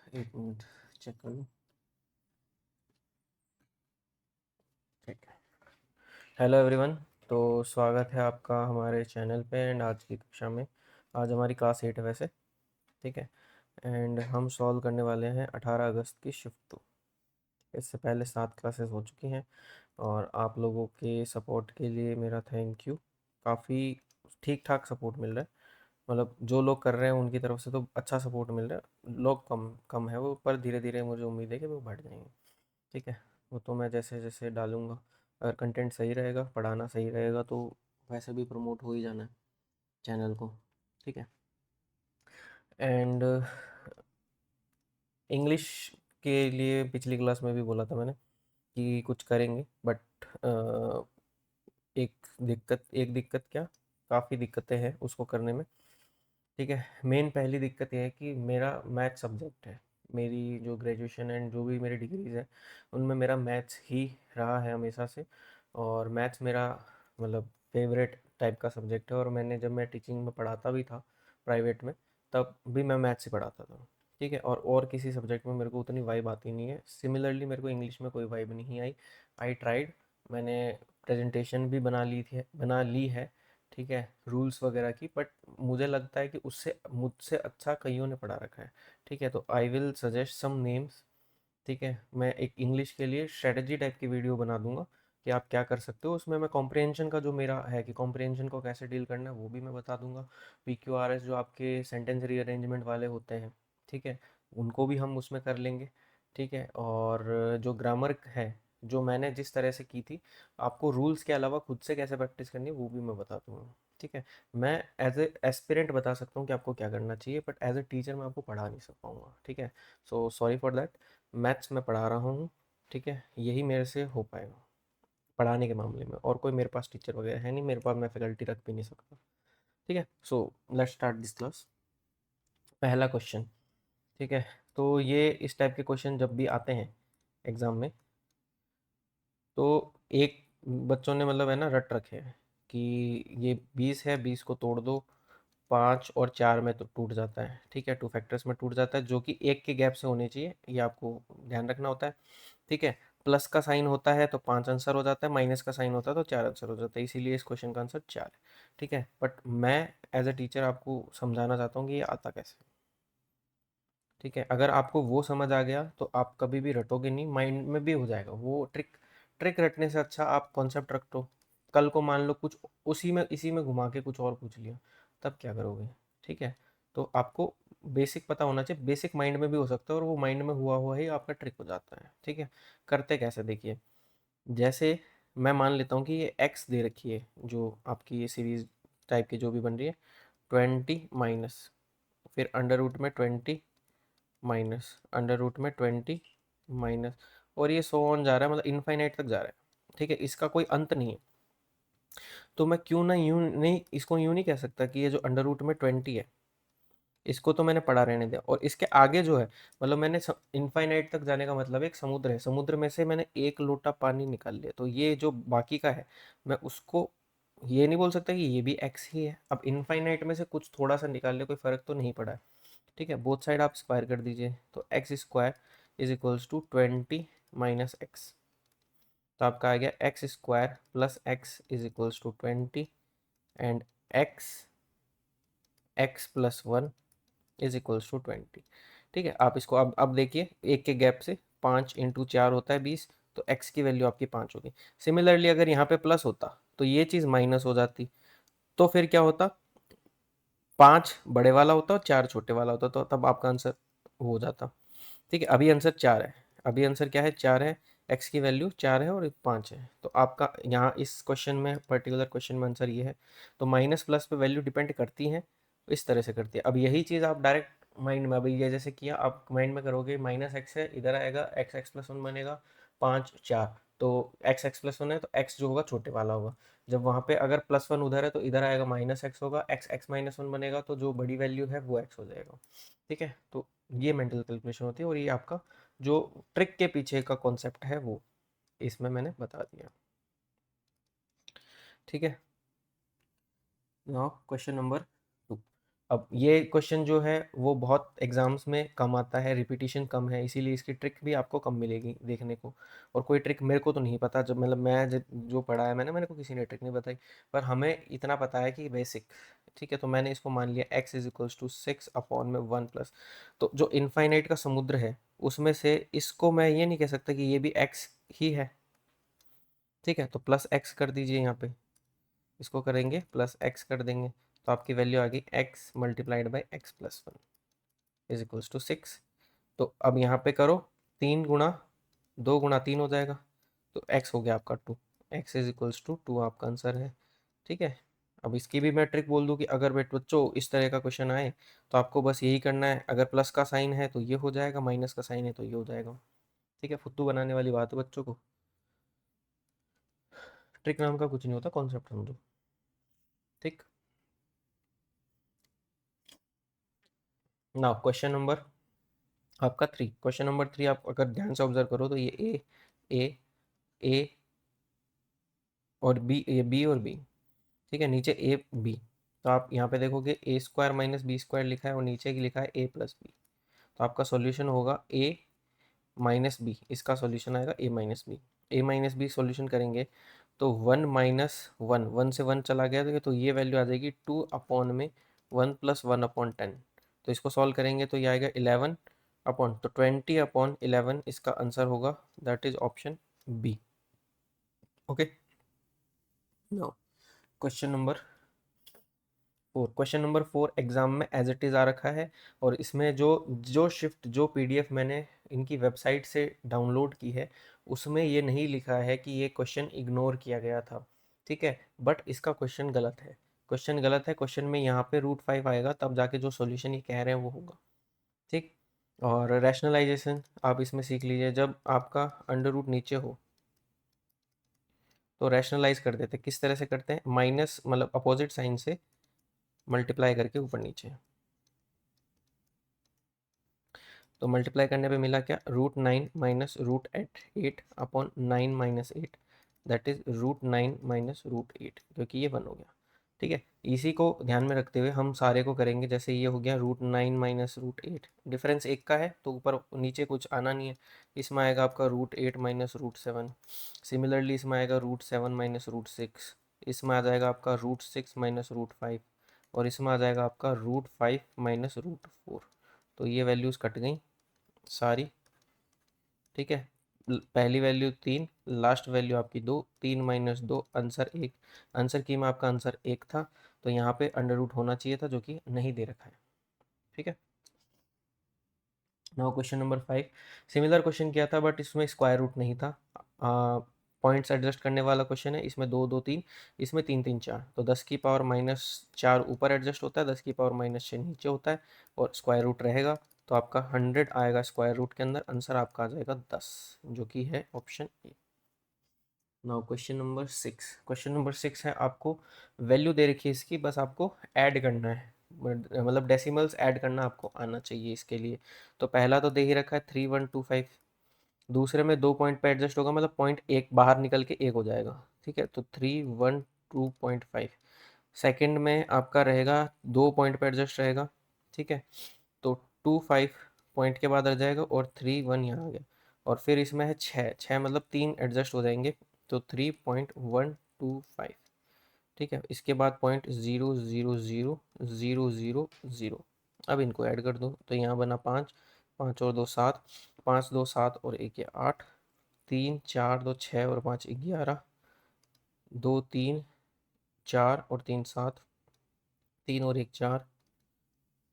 एक minute check कर लूँ। ठीक है। Hello everyone. तो स्वागत है आपका हमारे चैनल पे एंड आज की कक्षा में। आज हमारी क्लास 8 है वैसे। ठीक है। एंड हम सॉल्व करने वाले हैं 18 अगस्त की शिफ्ट 2। इससे पहले 7 क्लासेस हो चुकी हैं और आप लोगों के सपोर्ट के लिए मेरा थैंक यू। काफ़ी ठीक ठाक सपोर्ट मिल रहा है। मतलब जो लोग कर रहे हैं उनकी तरफ से तो अच्छा सपोर्ट मिल रहा है। लोग कम कम है वो, पर धीरे धीरे मुझे उम्मीद है कि वो बढ़ जाएंगे। ठीक है। वो तो मैं जैसे जैसे डालूँगा, अगर कंटेंट सही रहेगा, पढ़ाना सही रहेगा तो वैसे भी प्रमोट हो ही जाना है चैनल को। ठीक है। एंड इंग्लिश के लिए पिछली क्लास में भी बोला था मैंने कि कुछ करेंगे, बट एक दिक्कत क्या, काफ़ी दिक्कतें हैं उसको करने में। ठीक है। मेन पहली दिक्कत ये है कि मेरा मैथ सब्जेक्ट है। मेरी जो ग्रेजुएशन एंड जो भी मेरी डिग्रीज़ है उनमें मेरा मैथ्स ही रहा है हमेशा से। और मैथ्स मेरा मतलब फेवरेट टाइप का सब्जेक्ट है। और मैंने जब मैं टीचिंग में पढ़ाता भी था प्राइवेट में, तब भी मैं मैथ्स ही पढ़ाता था। ठीक है। और किसी सब्जेक्ट में मेरे को उतनी वाइब आती नहीं है। सिमिलरली मेरे को इंग्लिश में कोई वाइब नहीं आई। आई ट्राइड, मैंने प्रेजेंटेशन भी बना ली है। ठीक है, रूल्स वगैरह की, बट मुझे लगता है कि उससे मुझसे अच्छा कईयों ने पढ़ा रखा है। ठीक है। तो I will suggest some names. ठीक है। मैं एक इंग्लिश के लिए स्ट्रेटजी टाइप की वीडियो बना दूंगा कि आप क्या कर सकते हो। उसमें मैं कॉम्प्रिहेंशन का जो मेरा है कि कॉम्प्रिहेंशन को कैसे डील करना है वो भी मैं बता दूंगा। PQRS जो आपके सेंटेंस रीअरेंजमेंट वाले होते हैं, ठीक है, उनको भी हम उसमें कर लेंगे। ठीक है। और जो ग्रामर है, जो मैंने जिस तरह से की थी, आपको रूल्स के अलावा खुद से कैसे प्रैक्टिस करनी है वो भी मैं बता दूंगा। ठीक है। मैं एज ए एस्पिरेंट बता सकता हूँ कि आपको क्या करना चाहिए, बट एज ए टीचर मैं आपको पढ़ा नहीं सक पाऊंगा। ठीक है। So sorry for that. Maths में पढ़ा रहा हूँ। ठीक है। यही मेरे से हो पाएगा पढ़ाने के मामले में। और कोई मेरे पास टीचर वगैरह है नहीं, मेरे पास मैं फैकल्टी रख भी नहीं सकता। ठीक है। So let's start this class. पहला क्वेश्चन। ठीक है। तो ये इस टाइप के क्वेश्चन जब भी आते हैं एग्ज़ाम में, तो एक बच्चों ने मतलब है ना रट रखे हैं कि ये 20 है, 20 को तोड़ दो, 5 और 4 में तो टूट जाता है। ठीक है, टू फैक्टर्स में टूट जाता है, जो कि एक के गैप से होने चाहिए, ये आपको ध्यान रखना होता है। ठीक है। प्लस का साइन होता है तो 5 आंसर हो जाता है, माइनस का साइन होता है तो 4 आंसर हो जाता है, इसीलिए इस क्वेश्चन का आंसर 4 है। ठीक है। बट मैं एज अ टीचर आपको समझाना चाहता हूँ कि ये आता कैसे। ठीक है। अगर आपको वो समझ आ गया तो आप कभी भी रटोगे नहीं, माइंड में भी हो जाएगा वो। ट्रिक ट्रिक रटने से अच्छा आप कॉन्सेप्ट रट दो। कल को मान लो कुछ उसी में इसी में घुमा के कुछ और पूछ लिया, तब क्या करोगे। ठीक है। तो आपको बेसिक पता होना चाहिए। बेसिक माइंड में भी हो सकता है और वो माइंड में हुआ हुआ ही आपका ट्रिक हो जाता है। ठीक है। करते कैसे देखिए। जैसे मैं मान लेता हूँ कि ये एक्स दे रखी है, जो आपकी ये सीरीज टाइप की जो भी बन रही है, 20 माइनस, फिर अंडर रूट में 20 माइनस, अंडर रूट में 20 माइनस, और ये सो ऑन जा रहा है, मतलब इनफाइनाइट तक जा रहा है। ठीक है। इसका कोई अंत नहीं है। तो मैं क्यों ना यूं नहीं, इसको यूं नहीं कह सकता कि ये जो अंडर रूट में 20 है, इसको तो मैंने पढ़ा रहने दिया, और इसके आगे जो है, मतलब मैंने इनफाइनाइट तक जाने का मतलब एक समुद्र है, समुद्र में से मैंने एक लोटा पानी निकाल लिया, तो ये जो बाकी का है, मैं उसको ये नहीं बोल सकता कि ये भी एक्स ही है। अब इनफाइनाइट में से कुछ थोड़ा सा निकाल लिया, कोई फर्क तो नहीं पड़ा है। ठीक है। बोथ साइड आप स्क्वायर कर दीजिए, तो x square is equals to 20 minus x. तो आपका आ गया x square plus x is equals to 20, and x x plus 1 is equals to 20। ठीक है। आप इसको अब देखिए, एक के गैप से 5 × 4 होता है 20, तो x की वैल्यू आपकी 5 होगी। सिमिलरली अगर यहाँ पे प्लस होता तो ये चीज़ माइनस हो जाती, तो फिर क्या होता, 5 बड़े वाला होता और 4 छोटे वाला होता, तो तब आपका आंसर हो जाता। ठीक है। अभी आंसर 4 है। अभी आंसर क्या है, 4 है। एक्स की वैल्यू 4 है और 5 है, तो आपका यहाँ इस क्वेश्चन में, पर्टिकुलर क्वेश्चन में आंसर ये है। तो माइनस प्लस पे वैल्यू डिपेंड करती है, तो इस तरह से करती है। अब यही चीज़ आप डायरेक्ट माइंड में, अभी ये जैसे किया, आप माइंड में करोगे, माइनस एक्स है, इधर आएगा एक्स एक्स प्लस वन बनेगा, 5 4, तो एक्स एक्स प्लस वन है तो एक्स जो होगा छोटे वाला होगा। जब वहाँ पे अगर प्लस वन उधर है तो इधर आएगा माइनस एक्स होगा, एक्स एक्स माइनस वन बनेगा, तो जो बड़ी वैल्यू है वो एक्स हो जाएगा। ठीक है। तो ये मेंटल कैलकुलेशन होती है, और ये आपका जो ट्रिक के पीछे का कॉन्सेप्ट है वो इसमें मैंने बता दिया। ठीक है। Now question number 2। अब ये क्वेश्चन जो है वो बहुत एग्जाम्स में कम आता है, रिपीटिशन कम है, इसीलिए इसकी ट्रिक भी आपको कम मिलेगी देखने को। और कोई ट्रिक मेरे को तो नहीं पता, जब मतलब मैं जो पढ़ा है मैंने, मेरे को किसी ने ट्रिक नहीं बताई, पर हमें इतना पता है कि बेसिक। ठीक है, तो मैंने इसको मान लिया x is equals to 6/1 plus. तो जो इनफाइनाइट का समुद्र है उसमें से इसको मैं ये नहीं कह सकता कि ये भी x ही है। ठीक है, तो प्लस x कर दीजिए, यहाँ पे इसको करेंगे प्लस x कर देंगे, तो आपकी वैल्यू आ गई x multiplied by x+1 is equals to 6। तो अब यहाँ पे करो 3 गुणा 2 गुणा 3 हो जाएगा, तो x हो गया आपका 2। x इज इक्वल्स टू 2 आपका आंसर है। ठीक है, अब इसकी भी मैं ट्रिक बोल दूँ कि अगर बच्चों इस तरह का क्वेश्चन आए तो आपको बस यही करना है, अगर प्लस का साइन है तो ये हो जाएगा, माइनस का साइन है तो ये हो जाएगा। ठीक है, फुद्दू बनाने वाली बात है बच्चों को, ट्रिक नाम का कुछ नहीं होता, कॉन्सेप्ट समझो। ठीक, नाउ क्वेश्चन नंबर आपका 3। क्वेश्चन नंबर 3 आप अगर ध्यान से ऑब्जर्व करो तो ये ए ए और बी, ये बी और बी। ठीक है, नीचे ए बी, तो आप यहाँ पे देखोगे ए स्क्वायर माइनस बी स्क्वायर लिखा है और नीचे की लिखा है ए प्लस बी। तो आपका सॉल्यूशन होगा ए माइनस बी, इसका सॉल्यूशन आएगा ए माइनस बी। ए माइनस बी सॉल्यूशन करेंगे तो 1 - 1, 1 से 1 चला गया तो ये वैल्यू आ जाएगी 2/में 1+1/10। तो इसको सॉल्व करेंगे तो ये आएगा 11 तो 20/11 इसका आंसर होगा, that is option B. Okay, now question number 4। Question number 4 exam में एज इट इज़ आ रखा है, और इसमें जो पीडीएफ मैंने इनकी वेबसाइट से डाउनलोड की है उसमें ये नहीं लिखा है कि ये क्वेश्चन इग्नोर किया गया था। ठीक है, बट इसका क्वेश्चन गलत है, क्वेश्चन गलत है। क्वेश्चन में यहाँ पे √5 आएगा, तब जाके जो सॉल्यूशन ये कह रहे हैं वो होगा। ठीक, और रैशनलाइजेशन आप इसमें सीख लीजिए, जब आपका अंडर रूट नीचे हो तो रैशनलाइज कर देते, किस तरह से करते हैं, माइनस मतलब अपोजिट साइन से मल्टीप्लाई करके ऊपर नीचे। तो मल्टीप्लाई करने पे मिला क्या, √9 माइनस √8/9 - 8, दैट इज √9 - √8, क्योंकि ये 1 हो गया। ठीक है, इसी को ध्यान में रखते हुए हम सारे को करेंगे, जैसे ये हो गया √9 - √8, डिफरेंस एक का है तो ऊपर नीचे कुछ आना नहीं है। इसमें आएगा आपका √8 - √7, सिमिलरली इसमें आएगा √7 - √6, इसमें आ जाएगा आपका √6 - √5, और इसमें आ जाएगा आपका √5 - √4। तो ये वैल्यूज़ कट गई सारी। ठीक है, पहली वैल्यू 3, लास्ट वैल्यू आपकी 2, 3 - 2 आंसर 1। आंसर की में आपका आंसर 1 था, तो यहाँ पे अंडर रूट होना चाहिए था, जो कि नहीं दे रखा है। ठीक है, now question number 5। Similar question किया था बट इसमें स्क्वायर रूट नहीं था, पॉइंट्स एडजस्ट करने वाला क्वेश्चन है। इसमें 2 2 3, इसमें 3 3 4, तो 10 की पावर -4 ऊपर एडजस्ट होता है, 10 की पावर -6 नीचे होता है, और स्क्वायर रूट रहेगा। तो आपका 100 आएगा स्क्वायर रूट के अंदर, आंसर आपका आ जाएगा 10, जो कि है option A. Now question number 6। Question number 6 है, आपको वैल्यू दे रखी है इसकी, बस आपको ऐड करना है, मतलब डेसिमल्स ऐड करना आपको आना चाहिए इसके लिए। तो पहला तो दे ही रखा है 3125, दूसरे में 2 पॉइंट पे एडजस्ट होगा, मतलब पॉइंट एक बाहर निकल के एक हो जाएगा। ठीक है, तो 312.5। सेकंड में आपका रहेगा 2 पॉइंट पे एडजस्ट रहेगा। ठीक है, तो 25 पॉइंट के बाद आ जाएगा, और 31 यहाँ आ गया, और फिर इसमें है 6 6, मतलब 3 एडजस्ट हो जाएंगे, तो 3.125। ठीक है, इसके बाद पॉइंट 0 0 0 0 0 0। अब इनको ऐड कर दो, तो यहाँ बना 5, 5 और 2 7, 5 2 7 और 1 8, 3 4 2 6 और 5 11, 2 3 4 और 3 7, 3 और 1 4,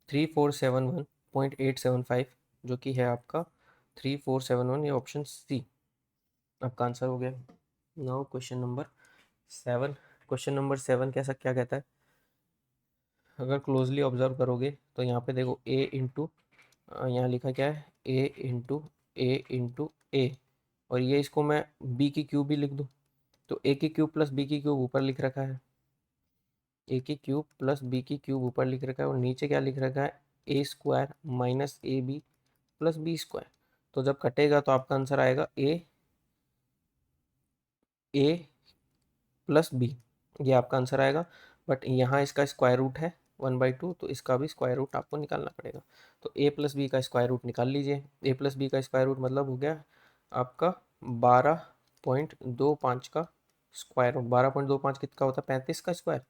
3471.875, जो कि है आपका 3471, ये ऑप्शन सी आपका आंसर हो गया। Now question number 7। Question number 7 कैसा क्या कहता है, अगर क्लोजली ऑब्जर्व करोगे तो यहाँ पे देखो ए इंटू, यहाँ लिखा क्या है, ए इंटू ए, और ये इसको मैं बी की क्यूब भी लिख दूँ, तो ए की क्यूब प्लस बी की क्यूब ऊपर लिख रखा है, ए की क्यूब प्लस बी की क्यूब ऊपर लिख रखा है, और नीचे क्या लिख रखा है, A square minus A B plus B square. तो जब कटेगा तो आपका आंसर आएगा ए प्लस बी, ये आपका आंसर आएगा। बट यहाँ इसका स्क्वायर रूट है, 1/2, तो इसका भी स्क्वायर रूट आपको निकालना पड़ेगा। तो a प्लस बी का स्क्वायर रूट निकाल लीजिए। a प्लस बी का स्क्वायर रूट मतलब हो गया आपका 12.25 का स्क्वायर रूट। 12.25 कितना होता है? 35 का स्क्वायर,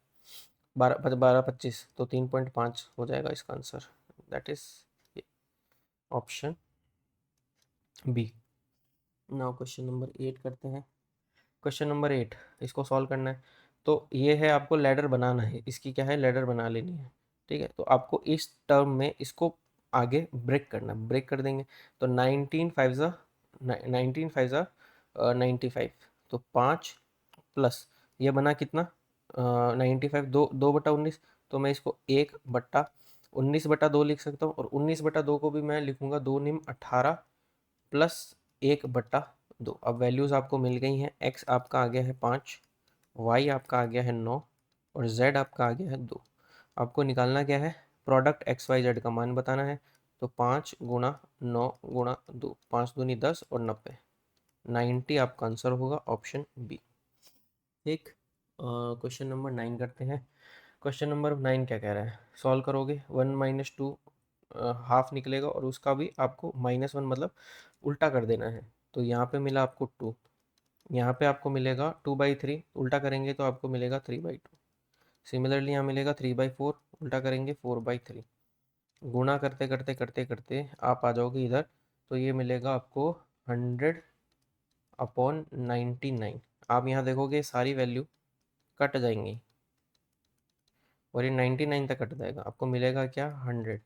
12 25, तो 3.5 हो जाएगा इसका answer. That is option B. Now question number 8 करते हैं। क्वेश्चन नंबर 8 इसको सॉल्व करना है। तो ये है, आपको लैडर बनाना है, इसकी क्या है, लैडर बना लेनी है। ठीक है, तो आपको इस टर्म में इसको आगे ब्रेक करना है, ब्रेक कर देंगे। तो 19 5 तो 5 प्लस ये बना कितना, 95, 2/19। तो मैं इसको 1/19/2 लिख सकता हूँ, और 19/2 को भी मैं लिखूंगा 2 × 9 = 18 प्लस 1/2। अब वैल्यूज़ आपको मिल गई हैं। x आपका आ गया है 5, y आपका आ गया है 9, और z आपका आ गया है 2। आपको निकालना क्या है, प्रोडक्ट एक्स वाई जेड का मान बताना है। तो 5 × 9 × 2, 5 दूनी 10 और 90, 90 आपका आंसर होगा, ऑप्शन बी। ठीक, क्वेश्चन नंबर 9 करते हैं। क्वेश्चन नंबर 9 क्या कह रहा है, सॉल्व करोगे 1 - 2 हाफ निकलेगा, और उसका भी आपको -1 मतलब उल्टा कर देना है। तो यहाँ पे मिला आपको 2, यहाँ पे आपको मिलेगा 2/3, उल्टा करेंगे तो आपको मिलेगा 3/2। सिमिलरली यहाँ मिलेगा 3/4, उल्टा करेंगे 4/3। गुणा करते करते करते करते आप आ जाओगे इधर, तो ये मिलेगा आपको 100/99। आप यहाँ देखोगे सारी वैल्यू कट जाएंगी, और ये 99 तक कट जाएगा, आपको मिलेगा क्या, 100।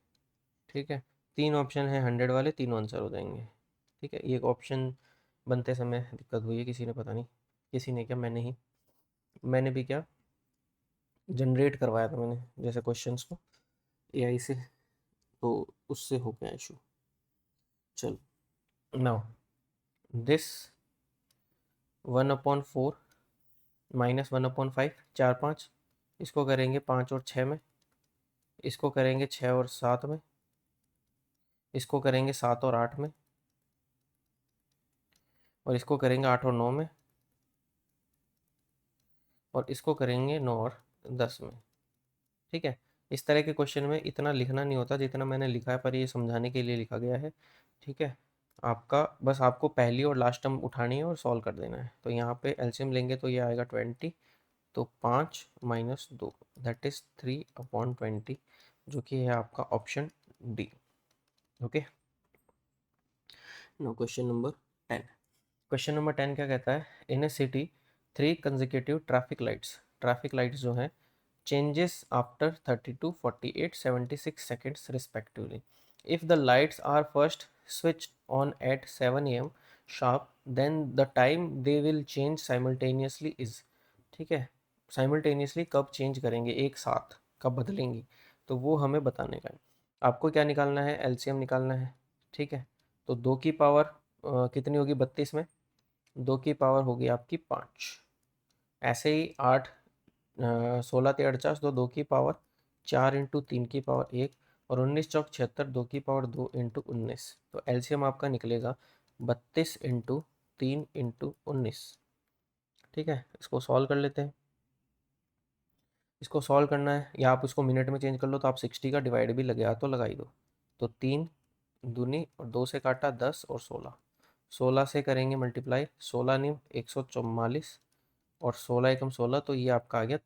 ठीक है, 3 ऑप्शन है 100 वाले, तीनों आंसर हो जाएंगे। ठीक है, ये एक ऑप्शन बनते समय दिक्कत हुई है, किसी ने, पता नहीं किसी ने क्या, मैंने भी क्या जनरेट करवाया था मैंने, जैसे क्वेश्चंस को एआई से, तो उससे हो गया इशू। चल, नाउ दिस 1/4 -1/5, 4 5, इसको करेंगे 5 और 6 में, इसको करेंगे 6 और 7 में, इसको करेंगे 7 और 8 में, और इसको करेंगे 8 और 9 में, और इसको करेंगे 9 और 10 में। ठीक है, इस तरह के क्वेश्चन में इतना लिखना नहीं होता जितना मैंने लिखा है, पर ये समझाने के लिए लिखा गया है। ठीक है, आपका बस आपको पहली और लास्ट टर्म उठानी है और सॉल्व कर देना है। तो यहाँ पे एलसीएम लेंगे तो ये आएगा 20, तो 5 - 2 दैट इज 3/20, जो कि है आपका option D. Okay, no question number 10। Question number 10 क्या कहता है, in a city 3 consecutive traffic lights जो हैं changes after 32, 48, 76 seconds respectively. If the lights are first switched on at 7 a.m. sharp, then the time they will change simultaneously is, ठीक है, simultaneously कब change करेंगे, एक साथ कब बदलेंगी, तो वो हमें बताने का है। आपको क्या निकालना है, एलसीएम निकालना है। ठीक है, तो 2 की पावर कितनी होगी 32 में, 2 की पावर होगी आपकी 5। ऐसे ही 8 16 × 48, तो 2 की पावर 4 × 3 की पावर 1, और 19 × 4 76, 2 की पावर 2 × 19। तो एलसीएम आपका निकलेगा 32 × 3 × 19। ठीक है, इसको सॉल्व कर लेते हैं। इसको सॉल्व करना है, या आप इसको मिनट में चेंज कर लो, तो आप 60 का डिवाइड भी लगे तो लगा ही दो। तो 3 दूनी और 2 से काटा 10 और 16, 16 से करेंगे मल्टीप्लाई, 16 नहीं 144, और 16 एकम 16, तो ये आपका आ गया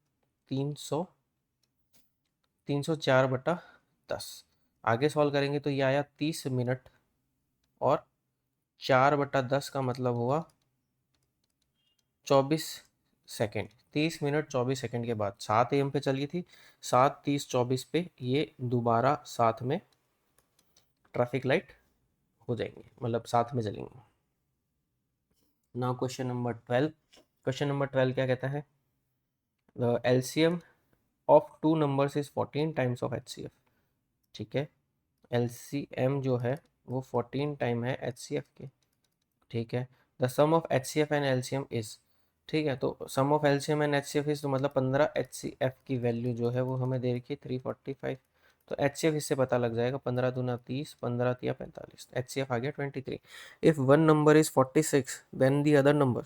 304/10। आगे सॉल्व करेंगे तो ये आया 30 मिनट और 4/10 का मतलब हुआ 24 सेकेंड। 30 मिनट 24 सेकेंड के बाद 7 AM पे चली थी, 7:30-24 पे ये दोबारा साथ में ट्रैफिक लाइट हो जाएंगे, मतलब साथ में जलेंगे। Now question number 12। Question number 12 क्या कहता है, the LCM of 2 numbers is 14 times of HCF. ठीक है, एलसीएम जो है वो 14 टाइम है एचसीएफ के। ठीक है, the sum of HCF and LCM is, ठीक है, तो sum of LCM and HCF is, तो मतलब 15 एचसीएफ की वैल्यू जो है वो हमें दे रखी है 345। तो एचसीएफ इससे पता लग जाएगा, 15 दूना 30, 15 तिया 45, एचसीएफ आ गया 23। If one number is 46, then the other number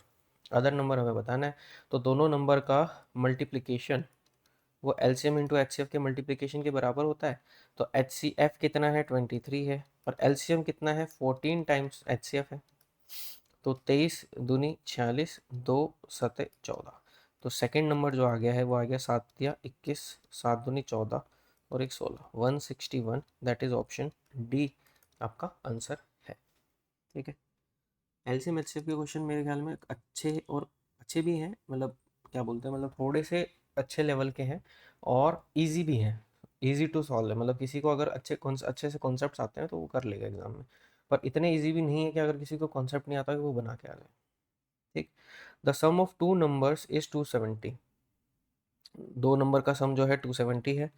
हमें बताना है। तो दोनों नंबर का मल्टीप्लिकेशन वो एलसीएम इंटू एचसीएफ के मल्टीप्लिकेशन के बराबर होता है। तो एचसीएफ कितना है 23 है और एलसीएम कितना है 14 टाइम्स एचसीएफ है। तो 23 दूनी 46, 2 सते 14। तो सेकंड नंबर जो आ गया है वो आ गया 7 या 21, 7 दूनी 14 और एक 16, 161। दैट इज ऑप्शन डी आपका आंसर है। ठीक है, एलसीएम एचसीएफ के क्वेश्चन मेरे ख्याल में अच्छे और अच्छे भी हैं, मतलब क्या बोलते हैं, मतलब थोड़े से अच्छे लेवल के हैं और इजी भी हैं, इजी टू सॉल्व है। मतलब किसी को अगर अच्छे से कॉन्सेप्ट्स आते हैं तो वो कर लेगा एग्जाम में, पर इतने इजी भी नहीं है कि अगर किसी को कॉन्सेप्ट नहीं आता है वो बना के आ जाए। ठीक, the sum of two numbers is 270। दो नंबर का सम जो है 270 है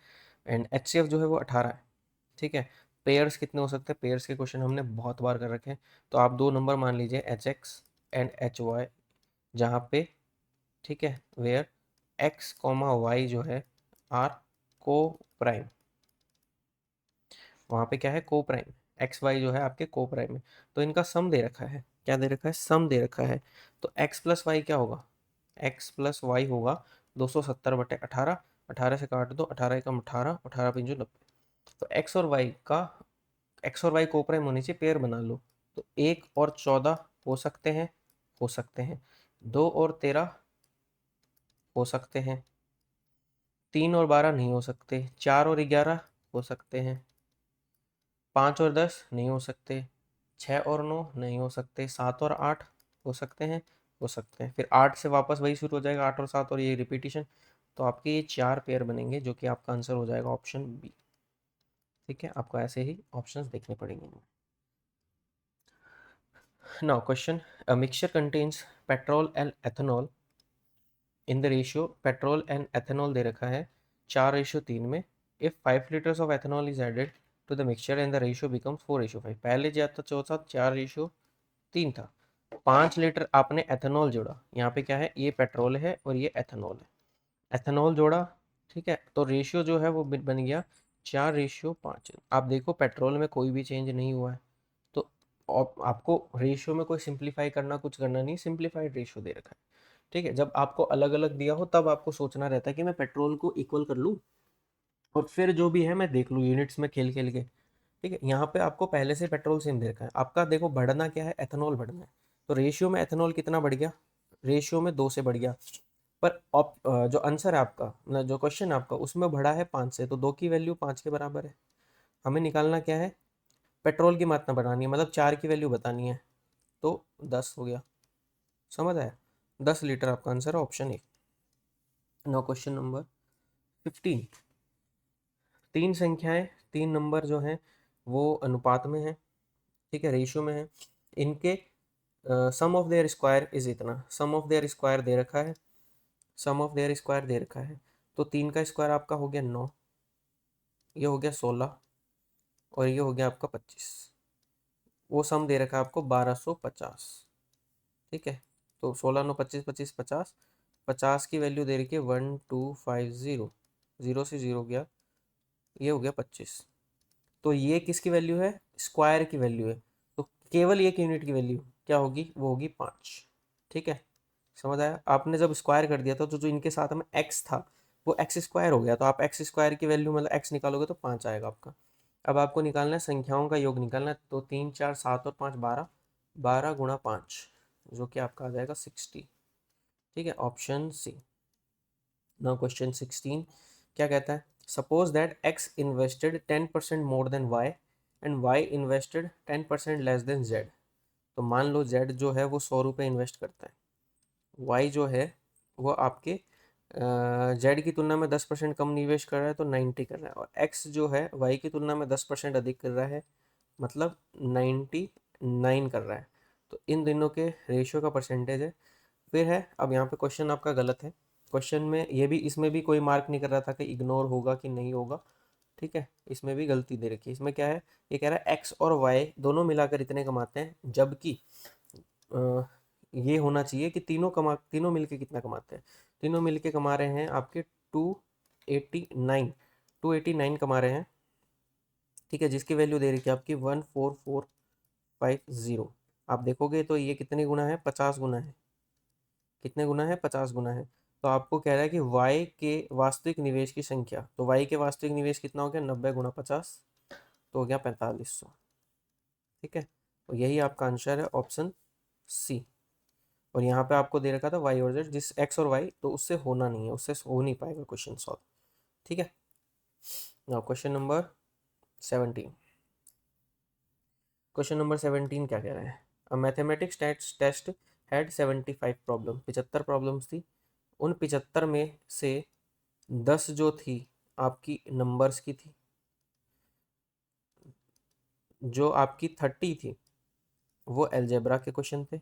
एंड एचसीएफ जो है वो 18 है। ठीक है, पेयर्स कितने हो सकते हैं, पेयर्स के क्वेश्चन हमने बहुत बार कर रखे हैं। तो आप दो नंबर मान लीजिए h x and h y, जहाँ पे ठीक है वेयर एक्स कॉमा वाई जो है आर को प्राइम, वहाँ पे क्या है को प्राइम, एक्स वाई जो है आपके को प्राइम है। तो इनका सम दे रखा है, क्या दे रखा है, सम दे रखा है। तो एक्स प्लस वाई क्या होगा, एक्स प्लस वाई होगा 270/18, 18 से काट दो, 18 एकम 18, 18 पंजो 90। तो एक्स और वाई को प्राइम होने से पेयर बना लो। तो 1 और 14 हो सकते हैं, हो सकते हैं। 2 और 13 हो सकते हैं। 3 और 12 नहीं हो सकते। 4 और 11 हो सकते हैं। 5 और 10 नहीं हो सकते। 6 और 9 नहीं हो सकते। 7 और 8 हो सकते हैं, हो सकते हैं। फिर 8 से वापस वही शुरू हो जाएगा, 8 और 7 और ये रिपीटिशन। तो आपके ये 4 पेयर बनेंगे जो कि आपका आंसर हो जाएगा ऑप्शन बी। ठीक है, आपको ऐसे ही ऑप्शंस देखने पड़ेंगे। Now question, a mixture contains petrol and ethanol in the ratio, petrol and ethanol दे रखा है 4:3 में। If 5 litres of ethanol is added to the mixture and the ratio becomes 4:5। पहले जो था चौथा 4:3 था। 5 लीटर आपने एथेनॉल जोड़ा, यहाँ पे क्या है, ये पेट्रोल है और ये एथेनॉल है, एथेनॉल जोड़ा। ठीक है, तो रेशियो जो है वो बन गया 4:5। आप देखो पेट्रोल में कोई भी चेंज नहीं हुआ है, तो आपको रेशियो में कोई सिंप्लीफाई करना कुछ करना नहीं, सिंप्लीफाइड रेशियो दे रखा है। ठीक है, जब आपको अलग अलग दिया हो तब आपको सोचना रहता है कि मैं पेट्रोल को इक्वल कर लूँ और फिर जो भी है मैं देख लूँ यूनिट्स में खेल खेल के। ठीक है, यहाँ पे आपको पहले से पेट्रोल सेम दे रखा है, आपका देखो बढ़ना क्या है, एथेनॉल बढ़ना है। तो रेशियो में एथेनॉल कितना बढ़ गया, रेशियो में 2 से बढ़ गया। पर जो आंसर है आपका, मतलब जो क्वेश्चन है आपका, उसमें बढ़ा है 5 से, तो 2 की वैल्यू 5 के बराबर है। हमें निकालना क्या है, पेट्रोल की मात्रा बढ़ानी है, मतलब 4 की वैल्यू बतानी है। तो 10 हो गया, समझ आया, 10 लीटर आपका आंसर है option A. Now question number 15। तीन संख्याएं, तीन नंबर जो हैं वो अनुपात में है, ठीक है, रेशियो में है। इनके सम ऑफ देयर स्क्वायर इज इतना, सम ऑफ देयर स्क्वायर दे रखा है, सम ऑफ देयर स्क्वायर दे रखा है। तो 3 का स्क्वायर आपका हो गया 9, ये हो गया 16 और ये हो गया आपका 25। वो सम दे रखा है आपको 1250। ठीक है, तो 16 9 25 25 50, 50 की वैल्यू दे रखी है 1250, जीरो से जीरो गया, ये हो गया 25। तो ये किसकी वैल्यू है, स्क्वायर की वैल्यू है। तो केवल एक यूनिट की वैल्यू क्या होगी, वो होगी 5। ठीक है, समझ आया। आपने जब स्क्वायर कर दिया था तो जो इनके साथ में एक्स था वो एक्स स्क्वायर हो गया, तो आप एक्स स्क्वायर की वैल्यू मतलब एक्स निकालोगे तो 5 आएगा आपका। अब आपको निकालना है संख्याओं का योग निकालना है। तो 3 4 7 और 5 12, 12 गुणा 5 जो कि आपका आ जाएगा 60। ठीक है, ऑप्शन सी। नाउ क्वेश्चन 16 क्या कहता है, suppose that x invested 10% more than y and y invested 10% less than z. तो मान लो जेड जो है वो 100 रुपये इन्वेस्ट करता है, वाई जो है वो आपके जेड की तुलना में 10% कम निवेश कर रहा है तो 90 कर रहा है, और एक्स जो है वाई की तुलना में 10% अधिक कर रहा है, मतलब 99 कर रहा है। तो इन दोनों के रेशियो का परसेंटेज है। फिर है, अब यहाँ पे क्वेश्चन आपका गलत है, क्वेश्चन में ये भी, इसमें भी कोई मार्क नहीं कर रहा था कि इग्नोर होगा कि नहीं होगा। ठीक है, इसमें भी गलती दे रखी है। इसमें क्या है, ये कह रहा है एक्स और वाई दोनों मिलाकर इतने कमाते हैं, जबकि ये होना चाहिए कि तीनों मिलके कितना कमाते हैं। तीनों मिलके कमा रहे हैं आपके 289, 289 कमा रहे हैं। ठीक है, जिसकी वैल्यू दे रखी है आपकी 14450। आप देखोगे तो ये कितने गुना है, 50 गुना है। कितने गुना है, 50 गुना है। तो आपको कह रहा है कि y के वास्तविक निवेश की संख्या, तो y के वास्तविक निवेश कितना हो गया, 90 गुणा 50, तो हो गया 4500। ठीक है, तो यही आपका आंसर है ऑप्शन सी। और यहाँ पे आपको दे रखा था y और z, जिस x और y, तो उससे होना नहीं है, उससे हो नहीं पाएगा क्वेश्चन सॉल्व। ठीक है, now question number 17। Question number 17 क्या कह रहे हैं, a mathematics test had 75 problem, 75 problems थी। उन 75 में से 10 जो थी आपकी नंबर्स की थी, जो आपकी 30 थी वो अलजेब्रा के क्वेश्चन थे,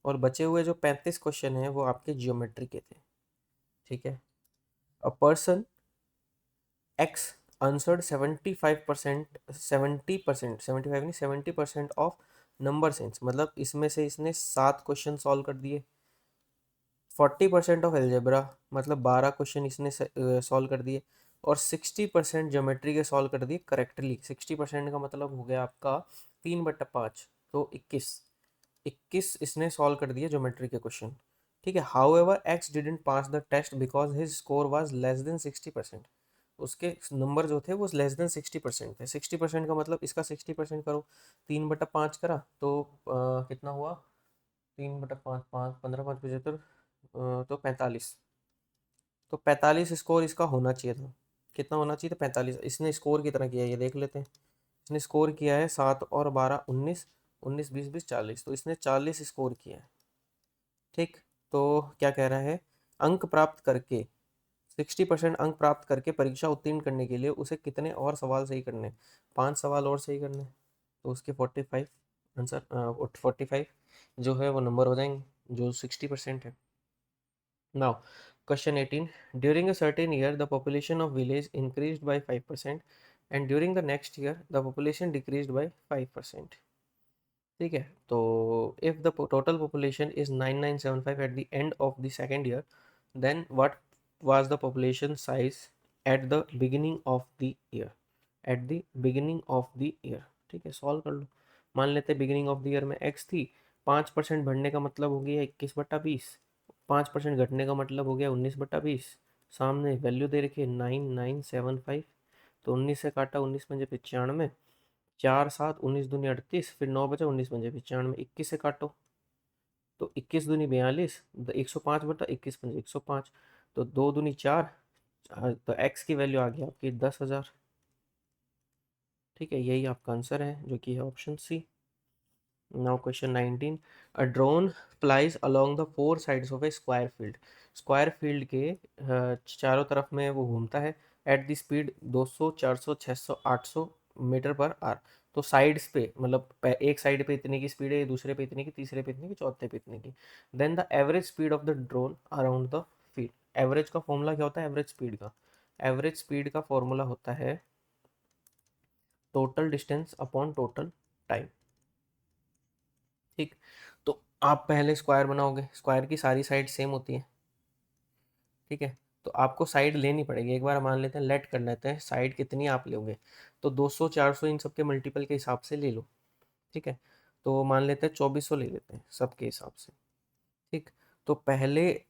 और बचे हुए जो 35 क्वेश्चन हैं वो आपके जियोमेट्री के थे। ठीक है, अ पर्सन एक्स आंसर्ड 75%, 70%, 75 नहीं 70% ऑफ नंबर सेंस, मतलब इसमें से इसने 7 क्वेश्चन सॉल्व कर दिए। 40% ऑफ एल्जेब्रा, मतलब 12 क्वेश्चन इसने सॉल्व कर दिए। और 60% ज्योमेट्री के सॉल्व कर दिए करेक्टली। 60% का मतलब हो गया आपका 3/5, तो 21 इसने सॉल्व कर दिए ज्योमेट्री के क्वेश्चन। ठीक है, however x didn't pass the test because his score was less than 60%। उसके नंबर जो थे वो लेस देन 60% थे। 60% का मतलब इसका 60% करो, 3/5 करा तो कितना हुआ, 3/5, 5, 15, 5, 75, तो 45। तो 45 स्कोर इसका होना चाहिए था। कितना होना चाहिए था, 45। इसने स्कोर कितना किया ये देख लेते हैं। इसने स्कोर किया है 7 और 12 19, 19 20 20 40, तो इसने 40 स्कोर किया है। ठीक, तो क्या कह रहा है, अंक प्राप्त करके 60% अंक प्राप्त करके परीक्षा उत्तीर्ण करने के लिए उसे कितने और सवाल सही करने, 5 सवाल और सही करने। तो उसके 45 आंसर, 45 जो है वो नंबर हो जाएंगे जो 60% है। Now, question 18. During a certain year, the population of village increased by 5%, and during the next year, the population decreased by 5%. ठीक है, तो if the total population is 9975 at the end of the second year, then what was the population size at the beginning of the year? At the beginning of the year. ठीक है, solve कर लो। मान लेते हैं beginning of the year में x थी, 5% बढ़ने का मतलब हो गया 21/20, 5% घटने का मतलब हो गया 19/20। सामने वैल्यू दे रखी है 9975, तो 19 से काटा, 19×5 = 95, 4 7 19 दूनी 38, फिर 9 बचा, 19×95, 21 से काटो तो 21 दूनी 42, 105/21 = 105, तो 2 दूनी 4, तो एक्स की वैल्यू आ गई आपकी 10,000। ठीक है, यही आपका आंसर है जो कि है option C. Now question 19। A drone flies along the 4 sides of a square field. Square field के चारों तरफ में वो घूमता है at the speed 200, 400, 600, 800 metre per hour. तो साइड्स पे, मतलब एक साइड पे इतने की स्पीड है, दूसरे पे इतने की, तीसरे पे इतने की, चौथे पे इतने की। Then the average speed of the drone around the field. Average का फॉर्मूला क्या होता है, एवरेज स्पीड का? एवरेज स्पीड का फॉर्मूला होता है total distance upon total time. ठीक, तो आप पहले स्क्वायर बनाओगे, स्क्वायर की सारी साइड सेम होती है। ठीक है, तो आपको साइड लेनी पड़ेगी। एक बार मान लेते हैं, लेट कर लेते हैं साइड कितनी आप लोगे, तो 200 400 इन सबके मल्टीपल के हिसाब से ले लो। ठीक है, तो मान लेते हैं 2400 ले लेते हैं सबके हिसाब से। ठीक, तो पहले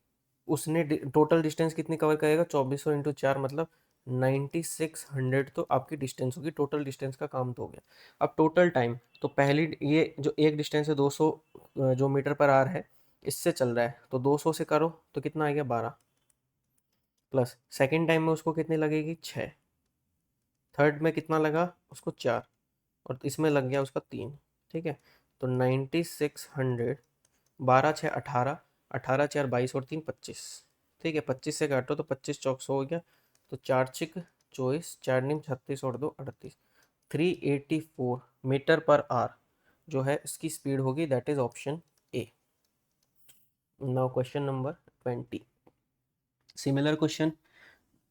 उसने टोटल डिस्टेंस कितनी कवर करेगा, 2400 × 4 मतलब 9600, तो आपकी डिस्टेंस होगी। टोटल डिस्टेंस का काम तो हो गया। अब टोटल टाइम, तो पहली ये जो एक डिस्टेंस है 200 जो मीटर पर आर है, इससे चल रहा है, तो 200 से करो तो कितना आ गया 12, प्लस सेकेंड टाइम में उसको कितनी लगेगी 6, थर्ड में कितना लगा उसको 4, और इसमें लग गया उसका 3। ठीक है, तो 9600, 12×6 = 18, 18×4 = 22 और 3 = 25। ठीक है, 25 से काटो तो 25 चौक 100 हो गया, तो 4 × 6 = 24, 4 × 9 = 36 और 2 = 38। 384 मीटर पर आर जो है इसकी स्पीड होगी, that is option A. Now question number 20। Similar question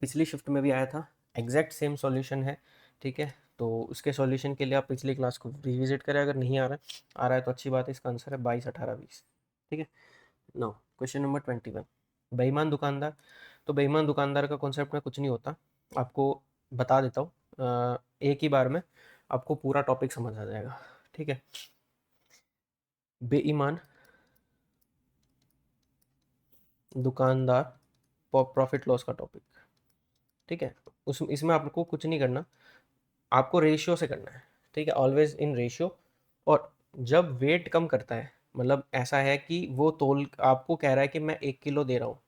पिछली शिफ्ट में भी आया था, एग्जैक्ट सेम सॉल्यूशन है। ठीक है, तो उसके सॉल्यूशन के लिए आप पिछली क्लास को रिविजिट करें, अगर नहीं आ रहा है तो अच्छी बात है, इसका आंसर है 22 18 20। ठीक है, नाउ क्वेश्चन नंबर 21। बेईमान दुकानदार। तो बेईमान दुकानदार का कॉन्सेप्ट में कुछ नहीं होता, आपको बता देता हूँ एक ही बार में आपको पूरा टॉपिक समझ आ जाएगा। ठीक है, बेईमान दुकानदार प्रॉफिट लॉस का टॉपिक, ठीक है। इसमें आपको कुछ नहीं करना, आपको रेशियो से करना है, ठीक है, ऑलवेज इन रेशियो। और जब वेट कम करता है, मतलब ऐसा है कि वो तोल आपको कह रहा है कि मैं 1 किलो दे रहा हूँ,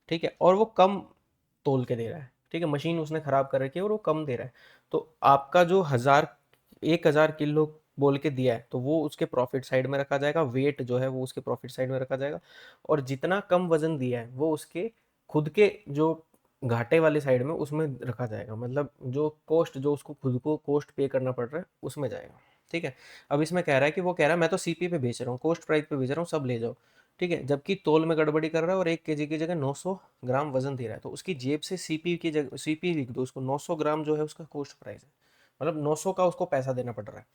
ठीक है, और वो कम तोल के दे रहा है, ठीक है, मशीन उसने ख़राब कर रखी है और वो कम दे रहा है, तो आपका जो 1000 बोल के दिया है, तो वो उसके प्रॉफिट साइड में रखा जाएगा, वेट जो है वो उसके प्रॉफिट साइड में रखा जाएगा, और जितना कम वजन दिया है वो उसके खुद के जो घाटे वाली साइड में उसमें रखा जाएगा, मतलब जो कॉस्ट जो उसको खुद को कॉस्ट पे करना पड़ रहा है उसमें जाएगा, ठीक है। अब इसमें कह रहा है कि वो कह रहा है मैं तो सीपी पे बेच रहा हूँ, कॉस्ट प्राइस पे बेच रहा हूँ, सब ले जाओ, ठीक है, जबकि तोल में गड़बड़ी कर रहा है और 1 केजी की जगह 900 ग्राम वजन दे रहा है, तो उसकी जेब से सीपी की जगह सीपी लिख दो, उसको 900 ग्राम जो है उसका कॉस्ट प्राइस है, मतलब 900 का उसको पैसा देना पड़ रहा है,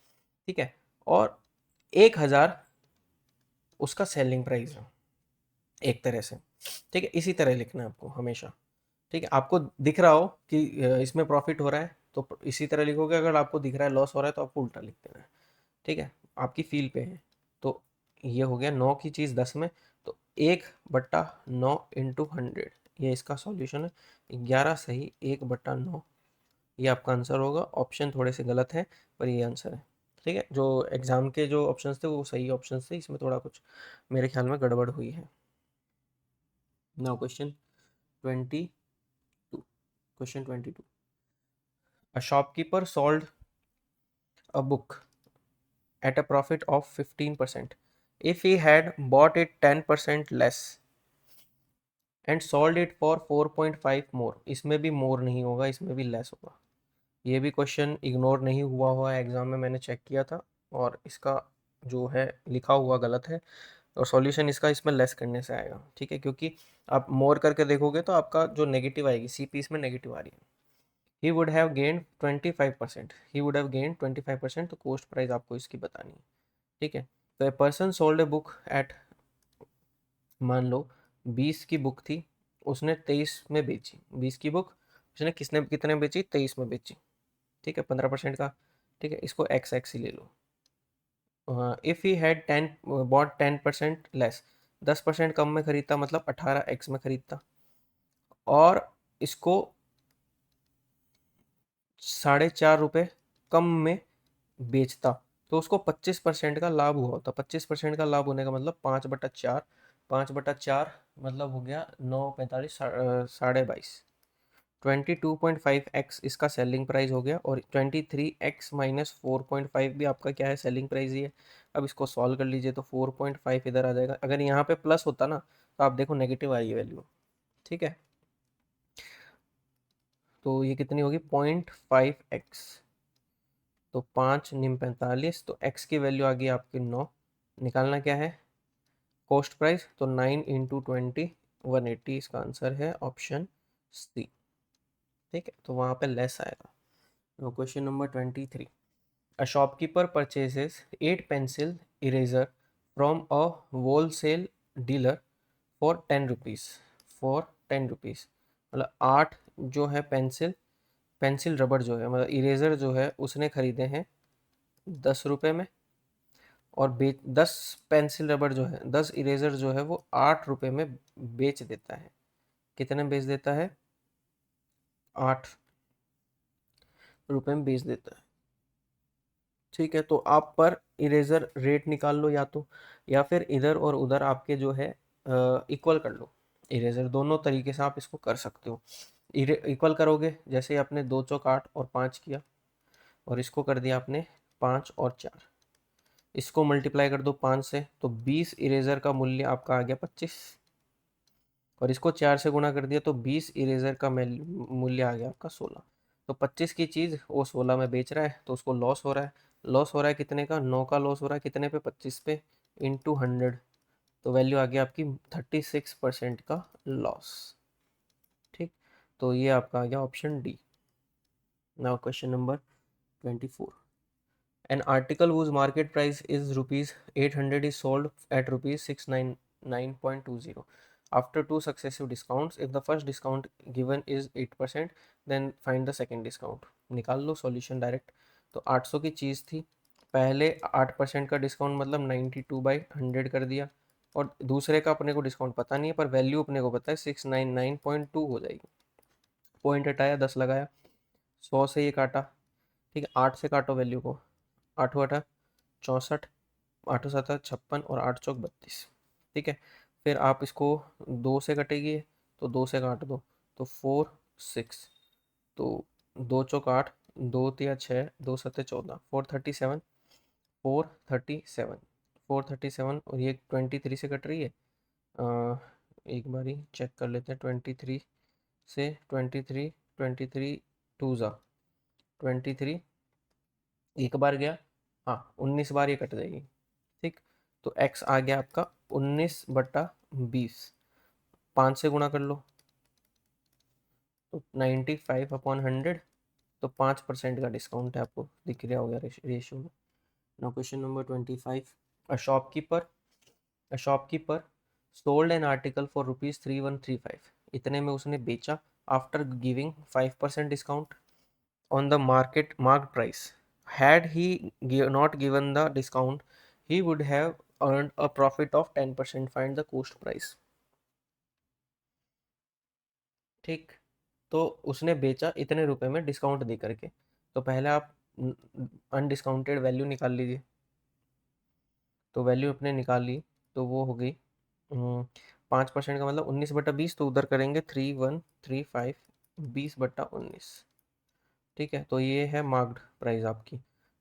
ठीक है, और 1000 उसका सेलिंग प्राइस है एक तरह से, ठीक है, इसी तरह लिखना है आपको हमेशा, ठीक है। आपको दिख रहा हो कि इसमें प्रॉफिट हो रहा है तो इसी तरह लिखोगे, अगर आपको दिख रहा है लॉस हो रहा है तो आपको उल्टा लिख देना है, ठीक है, आपकी फील पे है। तो ये हो गया 9 की चीज़ 10 में, तो 1/9 इंटू 100, ये इसका सॉल्यूशन है, 11 सही, 1/9, ये आपका आंसर होगा। ऑप्शन थोड़े से गलत हैं पर ये आंसर है, ठीक है, जो एग्ज़ाम के जो ऑप्शंस थे वो सही ऑप्शंस थे, इसमें थोड़ा कुछ मेरे ख्याल में गड़बड़ हुई है। Now question 22, question 22, a shopkeeper sold a book at a profit of 15% if he had bought it 10% less and sold it for 4.5 more, इसमें भी more नहीं होगा, इसमें भी less होगा, ये भी क्वेश्चन इग्नोर नहीं हुआ हुआ है एग्जाम में, मैंने चेक किया था, और इसका जो है लिखा हुआ गलत है, और सॉल्यूशन इसका इसमें लेस करने से आएगा, ठीक है, क्योंकि आप मोर करके देखोगे तो आपका जो नेगेटिव आएगी, सीपी इसमें नेगेटिव आ रही है। He would have gain 25%, he would have gain 25%, तो कॉस्ट प्राइस आपको इसकी बतानी है, ठीक है। तो a person sold a book at, मान लो 20 की बुक थी, उसने 23 में बेची, 20 की बुक उसने कितने में बेची, 23 में बेची, ठीक है, 15% का, ठीक है, इसको एक्स एक्स ही ले लो। इफ़ ही हैड 10% लेस, 10% कम में खरीदता, मतलब 18x में खरीदता, और इसको 4.5 रुपये कम में बेचता, तो उसको 25% का लाभ हुआ होता, 25% का लाभ होने का मतलब 5/4, 5/4 मतलब हो गया 9, 45, 22.5, 22.5x इसका सेलिंग प्राइस हो गया, और 23x माइनस 4.5 भी आपका क्या है, सेलिंग प्राइस ही है। अब इसको सॉल्व कर लीजिए तो 4.5 इधर आ जाएगा, अगर यहाँ पे प्लस होता ना तो आप देखो नेगेटिव आई है वैल्यू, ठीक है, तो ये कितनी होगी 0.5x, तो 5 निम 45, तो x की वैल्यू आ गई आपकी 9, निकालना क्या है कॉस्ट प्राइस, तो 9 इंटू 20, 180, इसका आंसर है ऑप्शन सी, ठीक है, तो वहाँ पे लेस आएगा। Question number 23, a shopkeeper purchases 8 pencil eraser from a wholesale dealer for 10 rupees, for 10 rupees, मतलब 8 जो है पेंसिल रबड़ जो है, मतलब इरेज़र जो है उसने खरीदे हैं 10 रुपये में, और 10 पेंसिल रबड़ जो है, 10 इरेज़र जो है वो 8 रुपये में बेच देता है, कितने में बेच देता है, 8 रुपये में बेच देता है, ठीक है। तो आप पर इरेजर रेट निकाल लो, या फिर इधर और उधर आपके जो है इक्वल कर लो, इरेजर दोनों तरीके से आप इसको कर सकते हो। इक्वल करोगे, जैसे आपने 2 चौक 8 और 5 किया, और इसको कर दिया आपने 5 और 4, इसको मल्टीप्लाई कर दो 5 से, तो 20 इरेजर का मूल्य आपका आ गया 25, और इसको 4 से गुणा कर दिया तो 20 इरेजर का मूल्य आ गया आपका 16, तो 25 की चीज़ वो 16 में बेच रहा है, तो उसको लॉस हो रहा है, लॉस हो रहा है कितने का, 9 का लॉस हो रहा है, कितने पे, 25 पे, इंटू 100, तो वैल्यू आ गया आपकी 36% का लॉस, ठीक, तो ये आपका आ गया option D. Now question number 24, an article whose market price is rupees 800 is sold at rupees 699.20 after two successive discounts. If the first discount given is 8%, then find the second discount. निकाल लो solution direct. तो 800 की चीज़ थी, पहले 8% का discount मतलब 92/100 कर दिया, और दूसरे का अपने को डिस्काउंट पता नहीं है, पर वैल्यू अपने को पता है 699.2 हो जाएगी। पॉइंट हटाया, 10 लगाया, 100 से ये काटा, ठीक है, 8 से काटो वैल्यू को, 8 आठा 64, 8 7 56 और 8 चौक 32, ठीक है। फिर आप इसको 2 से कटेगी, तो 2 से काट दो, तो 4 6, तो 2 चौक 8, 2 तिया 6, 2 सत्ते 14, 437, 437, 437, और ये 23 से कट रही है। एक बारी चेक कर लेते हैं, 23 से 23, 23 टू ज़ा 23, एक बार गया, हाँ 19 बार ये कट जाएगी, ठीक। तो x आ गया आपका 19/20, 5 से गुणा कर लो, तो 95/100, तो 5% का डिस्काउंट है, आपको दिख रहा होगा रेशियो में। Now question number 25, a shopkeeper sold an article for ₹3135, इतने में उसने बेचा, after giving 5% discount on the marked price. Had he not given the discount, he would have earned a profit of 10%. Find the cost price. ठीक, तो उसने बेचा इतने रुपए में डिस्काउंट दे करके, तो पहले आप अनडिस्काउंटेड वैल्यू निकाल लीजिए। तो वैल्यू अपने निकाल ली, तो वो हो गई 5% का मतलब 19/20, तो उधर करेंगे 3135, 20/19, ठीक है। तो ये है मार्क्ड प्राइस आपकी,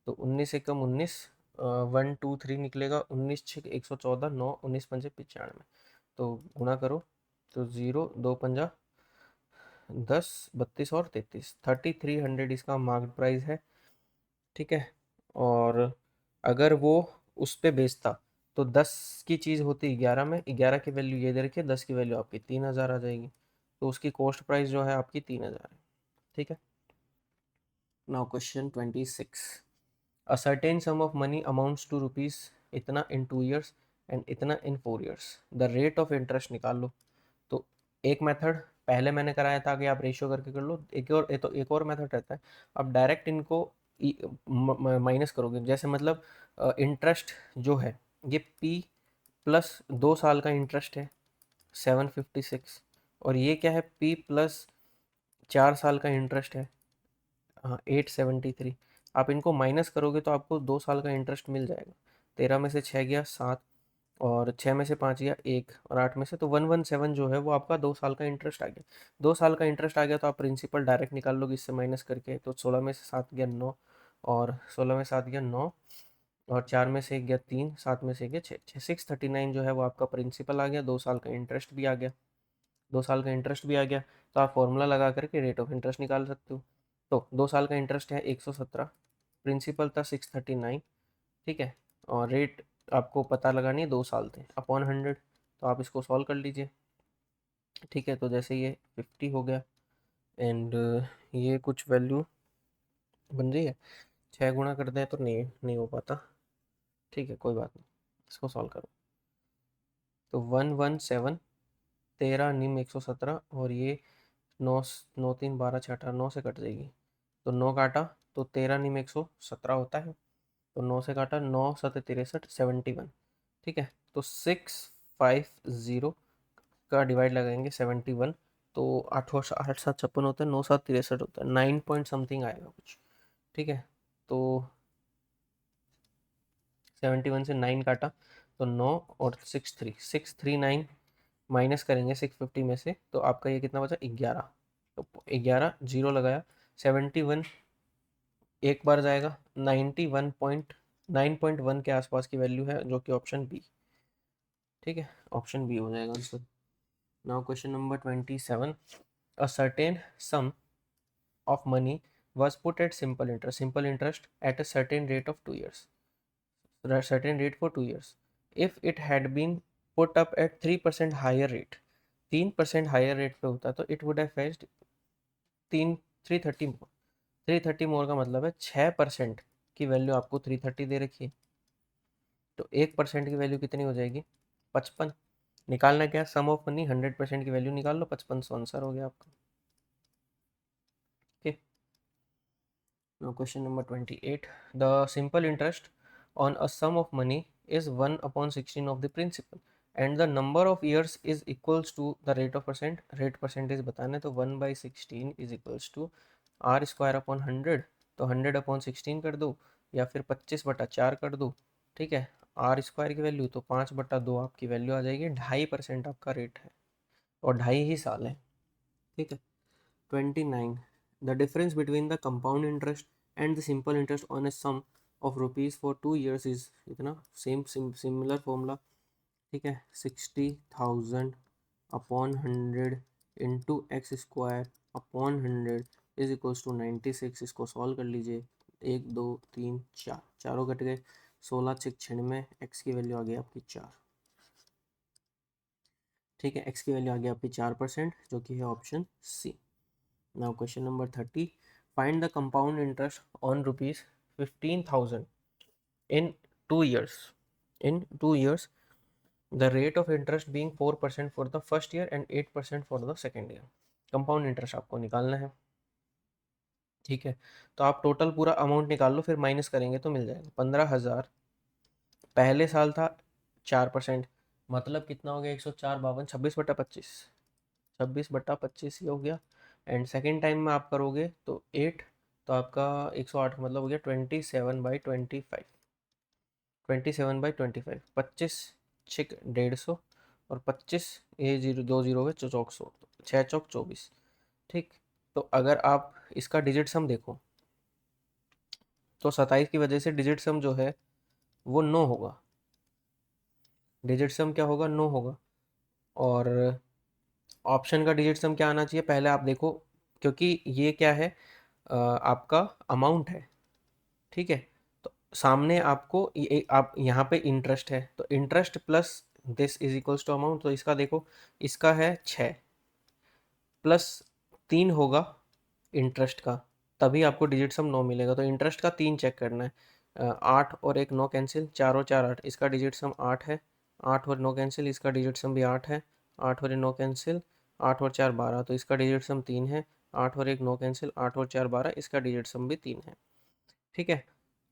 तो 19 से कम 19, 1 2 3 निकलेगा, 19 6 114, 9 19 पंजे 95, तो गुणा करो, तो 0 2 पंजा 10 32 और 33, 3300 इसका मार्क्ड प्राइस है, ठीक है। और अगर वो उस पे बेचता, तो 10 की चीज़ होती 11 में, 11 की वैल्यू ये दे रखी है, 10 की वैल्यू आपकी 3000 आ जाएगी, तो उसकी कॉस्ट प्राइस जो है आपकी 3000 है, ठीक है। Now question 26, a certain sum of money amounts to rupees इतना in 2 years and इतना in 4 years, the rate of interest निकाल लो। तो एक मेथड पहले मैंने कराया था कि आप रेशियो करके कर लो, एक और मेथड रहता है, आप डायरेक्ट इनको माइनस करोगे, जैसे मतलब इंटरेस्ट जो है ये p प्लस 2 साल का इंटरेस्ट है 756, और ये क्या है p प्लस 4 साल का इंटरेस्ट है, हाँ 873, आप इनको माइनस करोगे तो आपको 2 साल का इंटरेस्ट मिल जाएगा। 13 में से 6 गया 7, और 6 में से 5 गया 1, और 8 में से, तो 117 जो है वो आपका 2 साल का इंटरेस्ट आ गया। 2 साल का इंटरेस्ट आ गया, तो आप प्रिंसिपल डायरेक्ट निकाल लोगे इससे माइनस करके, तो 16 में से 7 गया 9, और 16 में 7 गया 9, और 4 में से 1 गया 3, 7 में से 1 गया 6, 639 जो है वो आपका प्रिंसिपल आ गया, 2 साल का इंटरेस्ट भी आ गया, 2 साल का इंटरेस्ट भी आ गया। तो आप फॉर्मूला लगा करके रेट ऑफ इंटरेस्ट निकाल सकते हो। तो 2 साल का इंटरेस्ट है 117, प्रिंसिपल था 639, ठीक है, और रेट आपको पता लगानी है, 2 साल थे अपॉन 100, तो आप इसको सॉल्व कर लीजिए, ठीक है। तो जैसे ये 50 हो गया, एंड ये कुछ वैल्यू बन रही है, 6 गुणा कर दें तो नहीं नहीं हो पाता, ठीक है कोई बात नहीं, इसको सॉल्व करो। तो 117, 13 निम 117, और ये 9 9 3 12 6 18, 9 से कट जाएगी, तो 9 काटा, तो 13 निम 117 होता है, तो 9 से काटा, 9 7 63 71, ठीक है। तो 650 का डिवाइड लगाएंगे 71, तो 8 8 7 56 होता है, 9 7 63 होता है, 9 पॉइंट समथिंग आएगा कुछ, ठीक है। तो 71 से 9 काटा, तो 9 और 639 माइनस करेंगे 650 में से, तो आपका ये कितना बचा 11, तो 11 जीरो लगाया, 71 एक बार जाएगा, 9.1 के आसपास की वैल्यू है, जो कि ऑप्शन बी, ठीक है, ऑप्शन बी हो जाएगा answer. Now question number 27, a certain some of money was put at simple interest at a certain rate of 2 years, certain rate for 2 years. If it had been put up at 3% higher rate, 3% higher rate पे होता तो it would have fetched 330 मोर, 330 मोर का मतलब है 6% की value आपको 330 दे रखी है, तो 1% की वैल्यू कितनी हो जाएगी 55, निकालना क्या, सम ऑफ मनी 100% की वैल्यू निकाल लो, 55 आंसर हो गया आपका, ठीक। Now question number 28. The simple interest on a sum of money is 1/16 of the principal. And the number of years is equals to the rate of percent, rate percentage बताना है, तो 1/16 is equals to R square upon 100, तो 100/16 कर दो या फिर 25/4 कर दो, ठीक है। आर स्क्वायर की वैल्यू तो 5/2 आपकी वैल्यू आ जाएगी, 2.5% आपका रेट है और 2.5 ही साल है, ठीक है। 29, the difference between the compound interest and the simple interest on a sum of rupees for 2 years is इतना, सेम सिमिलर फॉर्मूला, ठीक है। 60,000 upon 100 into x square upon 100 is equals to 96। इसको सॉल्व कर लीजिए, 1 2 3 4, चारों कट गए, 16×6 = 96, x की value आ गई आपकी 4, ठीक है। एक्स की वैल्यू आ गई आपकी 4%, जो कि है option C. Now question number 30, find the compound interest on ₹15,000 in 2 years. In 2 years, the rate of interest being 4% for the first year and 8% for the second year. Compound interest आपको निकालना है, ठीक है। तो आप टोटल पूरा amount निकाल लो, फिर माइनस करेंगे तो मिल जाएगा 15,000। पहले साल था 4%, मतलब कितना हो गया, 104/52, 26/25, 26/25 ये हो गया। एंड सेकेंड टाइम में आप करोगे तो 8, तो आपका 108 मतलब हो गया 27/25, 27/25, 25×6 = 150 और 25 ये 0 2 0 है, 4 6 चौक 24, ठीक। तो अगर आप इसका डिजिट सम देखो तो 27 की वजह से डिजिट सम जो है वो 9 होगा, डिजिट सम क्या होगा, 9 होगा। और ऑप्शन का डिजिट सम क्या आना चाहिए पहले आप देखो, क्योंकि ये क्या है, आपका अमाउंट है, ठीक है। तो सामने आपको आप यहाँ पे इंटरेस्ट है, तो interest plus this is equals to amount, तो इसका देखो, इसका है 6 प्लस 3 होगा इंटरेस्ट का, तभी आपको डिजिट सम 9 मिलेगा। तो इंटरेस्ट का 3 चेक करना है, 8 और 1 9 कैंसिल, 4 और 4 8, इसका डिजिट सम 8 है, 8 और 9 कैंसिल, इसका डिजिट सम भी 8 है, 8 और 9 कैंसिल, 8 और 4 12, तो इसका डिजिट सम 3 है, 8 और 1 9 कैंसिल, 8 और 4 12, इसका डिजिट सम भी 3 है, ठीक है।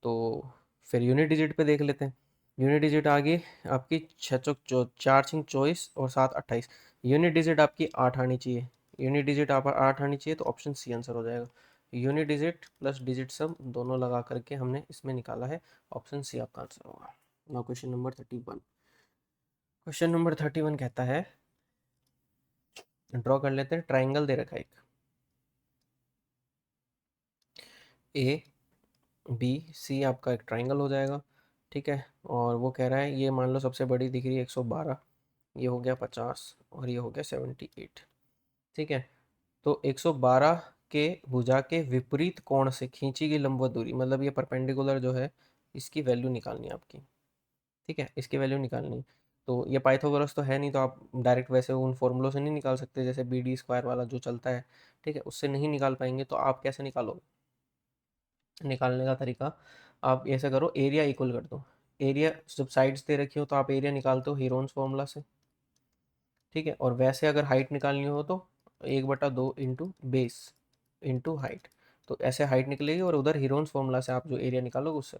तो फिर यूनिट डिजिट पे देख लेते हैं। यूनिट डिजिट आ गई आपकी 4×6 = 24 और 7 = 28, यूनिट डिजिट आपकी 8 आनी चाहिए, यूनिट डिजिट आप 8 आनी चाहिए, तो ऑप्शन सी आंसर हो जाएगा। यूनिट डिजिट प्लस डिजिट सम दोनों लगा करके हमने इसमें निकाला है, ऑप्शन सी आपका आंसर होगा। Now question number 31, question number 31 कहता है, ड्रॉ कर लेते हैं, ट्राइंगल दे रखा है एक, ए बी सी आपका एक ट्राइंगल हो जाएगा, ठीक है। और वो कह रहा है, ये मान लो सबसे बड़ी दिख रही है 112, ये हो गया 50 और ये हो गया 78, ठीक है। तो 112 के भुजा के विपरीत कोण से खींची गई लंबवत दूरी, मतलब ये परपेंडिकुलर जो है, इसकी वैल्यू निकालनी है आपकी, ठीक है, इसकी वैल्यू निकालनी है। तो ये पाइथागोरस तो है नहीं, तो आप डायरेक्ट वैसे उन फॉर्मूलों से नहीं निकाल सकते, जैसे BD² वाला जो चलता है, ठीक है, उससे नहीं निकाल पाएंगे। तो आप कैसे निकालोगे, निकालने का तरीका, आप ऐसा करो, एरिया इक्वल कर दो, एरिया जब साइड्स दे रखी हो तो आप एरिया निकालते हो हीरोन्स फॉर्मूला से, ठीक है। और वैसे अगर हाइट निकालनी हो तो 1/2 इंटू बेस इंटू हाइट, तो ऐसे हाइट निकलेगी, और उधर हीरोन्स फॉर्मूला से आप जो एरिया निकालोगे उससे,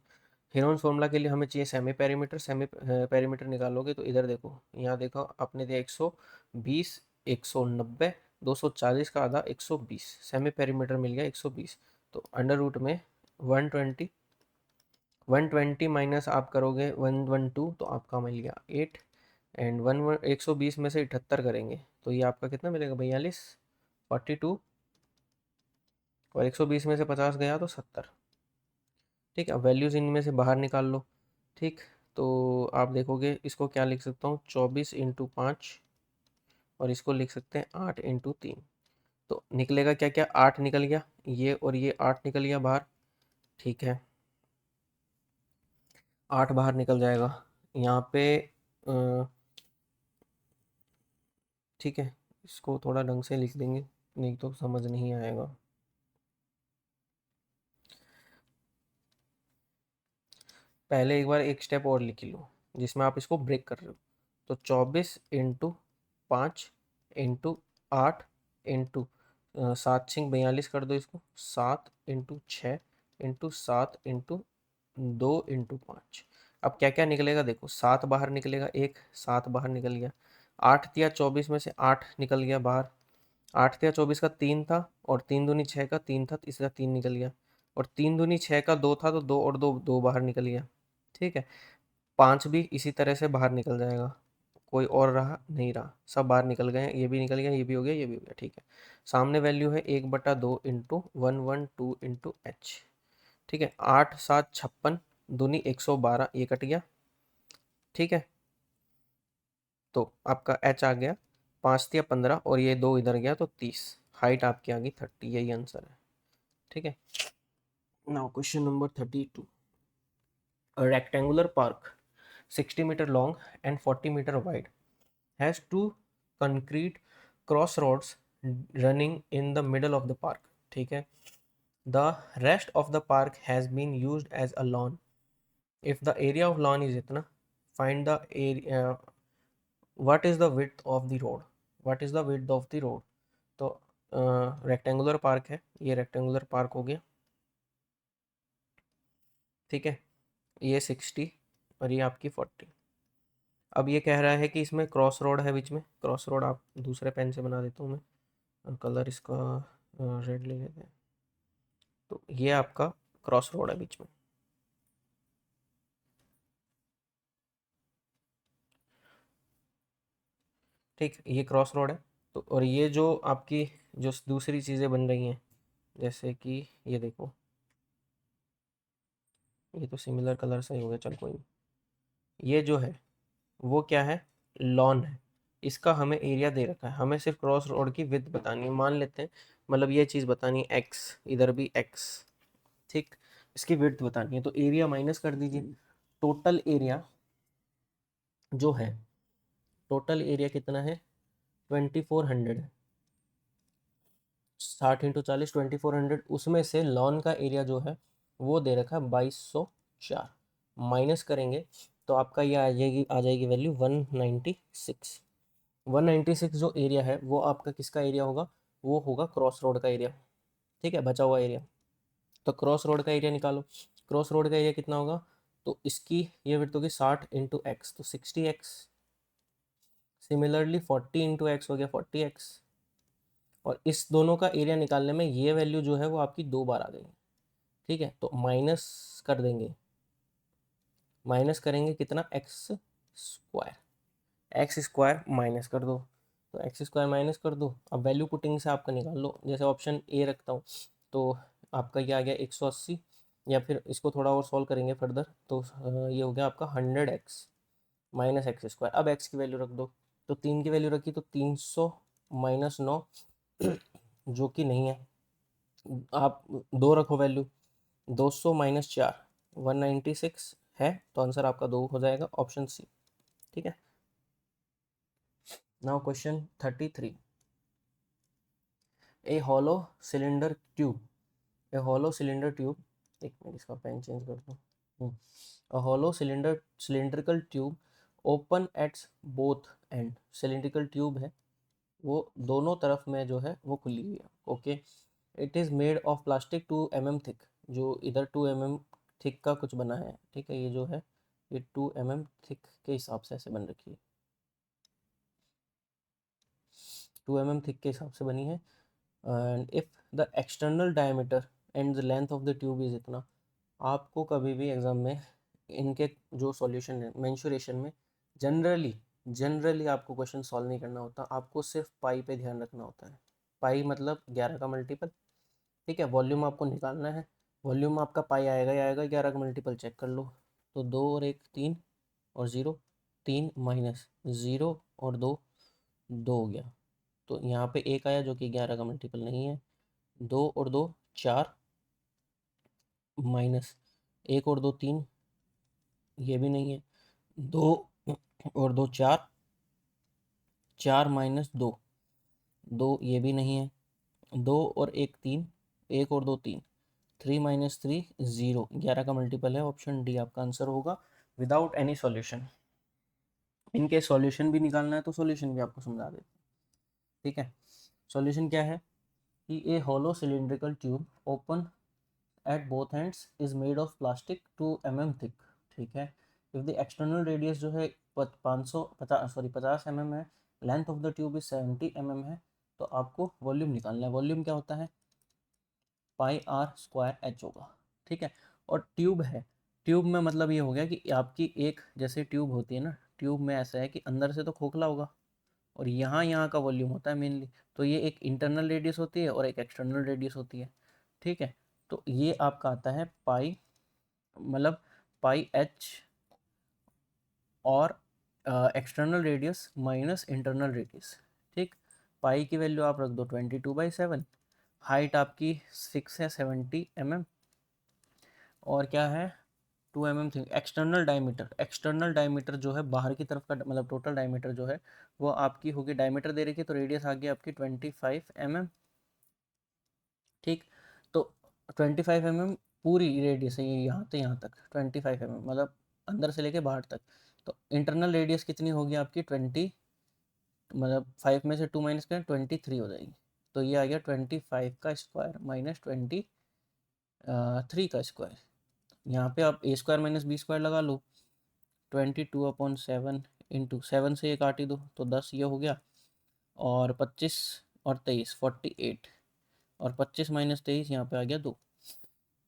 हीरोन्स फॉर्मूला के लिए हमें चाहिए सेमी पेरीमीटर, सेमी पेरीमीटर निकालोगे तो इधर देखो, यहाँ देखो आपने दिया 120, 190, 240 का आधा 120, सेमी पेरीमीटर मिल गया 120, तो अंडर रूट में 120, 120 माइनस आप करोगे 112, तो आपका मिल गया 8, एंड 120 में से 78 करेंगे तो ये आपका कितना मिलेगा, 42, 42, और 120 में से 50 गया तो 70, ठीक है। अब वैल्यूज़ इनमें से बाहर निकाल लो, ठीक। तो आप देखोगे इसको क्या लिख सकता हूँ, 24×5, और इसको लिख सकते हैं 8×3, तो निकलेगा क्या क्या, 8 निकल गया, ये और ये 8 निकल गया बाहर, ठीक है, 8 बाहर निकल जाएगा यहाँ पे, ठीक है। इसको थोड़ा ढंग से लिख देंगे, नहीं तो समझ नहीं आएगा। पहले एक बार एक स्टेप और लिख लो जिसमें आप इसको ब्रेक कर रहे हो, तो 24×5 इंटू 8 इंटू 7×6 = 42 कर दो इसको, 7 इंटू 6 इंटू 7 इंटू 2 इंटू 5। अब क्या क्या निकलेगा देखो, 7 बाहर निकलेगा, एक 7 बाहर निकल गया, 8 तिया 24 में से 8 निकल गया बाहर, 8 तिया 24 का 3 था, और 3 दूनी 6 का 3 था, इसका 3 निकल गया, और 3 दूनी 6 का 2 था, तो 2 और 2 2 बाहर निकल गया। ठीक है, 5 भी इसी तरह से बाहर निकल जाएगा, कोई और रहा नहीं रहा, सब बाहर निकल गए, ये भी निकल गया, ये भी हो गया, ये भी हो गया। ठीक है, सामने वैल्यू है 1/2 इंटू 112 इंटू एच। ठीक है, 8 7 56 दूनी 112, ये कट गया। ठीक है, तो आपका एच आ गया 5 या 15, और ये 2 इधर गया तो 30, हाइट आपकी आ गई 30, यही आंसर है। ठीक है, now question number 32। A rectangular park 60 meter long and 40 meter wide has two concrete crossroads running in the middle of the park. ठीक है, the rest of the park has been used as a lawn. If the area of lawn is इतना, find the area, what is the width of the road, what is the width of the road. तो rectangular park है, ये rectangular park हो गया। ठीक है, ये 60 और ये आपकी 40। अब ये कह रहा है कि इसमें क्रॉस रोड है बीच में, क्रॉस रोड आप दूसरे पेन से बना देता हूँ मैं, और कलर इसका रेड ले लेते हैं। तो ये आपका क्रॉस रोड है बीच में। ठीक, ये क्रॉस रोड है। तो और ये जो आपकी जो दूसरी चीज़ें बन रही हैं, जैसे कि ये देखो, ये तो सिमिलर कलर से ही हो गया, चल कोई नहीं। ये जो है वो क्या है, लॉन है। इसका हमें एरिया दे रखा है, हमें सिर्फ क्रॉस रोड की विड्थ बतानी है, मान लेते हैं, मतलब ये चीज़ बतानी है एक्स, इधर भी एक्स। ठीक, इसकी विड्थ बतानी है, तो एरिया माइनस कर दीजिए। टोटल एरिया जो है, टोटल एरिया कितना है, 2400 है। 60 × 40 2400, उसमें से लॉन का एरिया जो है वो दे रखा है 2204, माइनस करेंगे तो आपका ये आ जाएगी वैल्यू 196। 196 जो एरिया है वो आपका किसका एरिया होगा, वो होगा क्रॉस रोड का एरिया। ठीक है, बचा हुआ एरिया। तो क्रॉस रोड का एरिया निकालो, क्रॉस रोड का एरिया कितना होगा, तो इसकी ये विड्थ होगी 60 × x, तो 60x। सिमिलरली 40 × x हो गया 40x। और इस दोनों का एरिया निकालने में ये वैल्यू जो है वो आपकी 2 बार आ गई। ठीक है, तो माइनस कर देंगे, माइनस करेंगे कितना, x square, x square minus कर दो, तो एक्स स्क्वायर माइनस कर दो। अब वैल्यू पुटिंग से आपका निकाल लो, जैसे ऑप्शन ए रखता हूँ, तो आपका ये आ गया 180, या फिर इसको थोड़ा और सॉल्व करेंगे फर्दर, तो ये हो गया आपका 100x माइनस एक्स स्क्वायर। अब एक्स की वैल्यू रख दो, तो 3 की वैल्यू रखी तो 300 माइनस 9 जो कि नहीं है, आप 2 रखो वैल्यू, 200 माइनस 4 196 है, तो आंसर आपका 2 हो जाएगा, ऑप्शन सी। ठीक है, now question 33। A hollow cylinder tube, a hollow cylinder tube, एक मिनट इसका पेन चेंज कर दूँ। A hollow cylindrical tube open at both end, cylindrical tube है वो दोनों तरफ में जो है वो खुली हुई है। Okay, it is made of plastic 2 mm thick, जो इधर 2 mm थिक का कुछ बना है। ठीक है, ये जो है ये 2 mm थिक के हिसाब से ऐसे बन रखी है, 2 mm थिक के हिसाब से बनी है। And if the external diameter and the length of the tube is इतना, आपको कभी भी एग्ज़ाम में इनके जो सॉल्यूशन है मेंशुरेशन में जनरली आपको क्वेश्चन सॉल्व नहीं करना होता, आपको सिर्फ पाई पे ध्यान रखना होता है। पाई मतलब 11 का मल्टीपल। ठीक है, वॉल्यूम आपको निकालना है, वॉल्यूम आपका पाई आएगा ही आएगा, 11 का मल्टीपल चेक कर लो, तो 2 और 1 3 और 0, 3 माइनस 0 और 2 2 हो गया, तो यहाँ पे 1 आया जो कि 11 का मल्टीपल नहीं है, 2 और 2 4 माइनस 1 और 2 3, ये भी नहीं है, 2 और 2 4, 4 माइनस 2 2, ये भी नहीं है, 2 और 1 3, 1 और 2 3, 3 माइनस 3 0, 11 का मल्टीपल है, ऑप्शन डी आपका आंसर होगा विदाउट एनी सॉल्यूशन। इनके सॉल्यूशन भी निकालना है तो सॉल्यूशन भी आपको समझा देते हैं। ठीक है, सॉल्यूशन क्या है कि a hollow cylindrical tube open at both ends is made of plastic 2 mm thick. ठीक है, इफ द एक्सटर्नल रेडियस जो है 50 mm है, length of the tube is 70 mm है, तो आपको वॉल्यूम निकालना है। वॉल्यूम क्या होता है, पाई आर स्क्वायर एच होगा, ठीक है। और ट्यूब है, ट्यूब में मतलब ये हो गया कि आपकी एक जैसे ट्यूब होती है ना, ट्यूब में ऐसा है कि अंदर से तो खोखला होगा और यहाँ का वॉल्यूम होता है मेनली, तो ये एक इंटरनल रेडियस होती है और एक एक्सटर्नल रेडियस होती है, ठीक है। तो ये आपका आता है पाई, मतलब पाई एच और external radius minus internal radius, ठीक। पाई की वैल्यू आप रख दो 22/7, हाइट आपकी 6 है 70 mm, और क्या है 2 mm थी। एक्सटर्नल डायमीटर जो है बाहर की तरफ का, मतलब टोटल डायमीटर जो है वो आपकी होगी, डायमीटर दे रखी है तो रेडियस आ गई आपकी 25 mm, ठीक। तो 25 mm पूरी रेडियस है, ये यहाँ से यहाँ तक 25 mm, मतलब अंदर से लेके बाहर तक। तो इंटरनल रेडियस कितनी होगी आपकी 20, मतलब 5 में से 2 माइनस करें 23 हो जाएगी। तो ये आ गया 25 का स्क्वायर माइनस 23 का स्क्वायर। यहाँ पे आप ए स्क्वायर माइनस बी स्क्वायर लगा लो, 22/7 इंटू 7 से ये काट ही दो तो 10 ये हो गया, और 25 और 23 48, और 25 माइनस 23 यहाँ पे आ गया 2।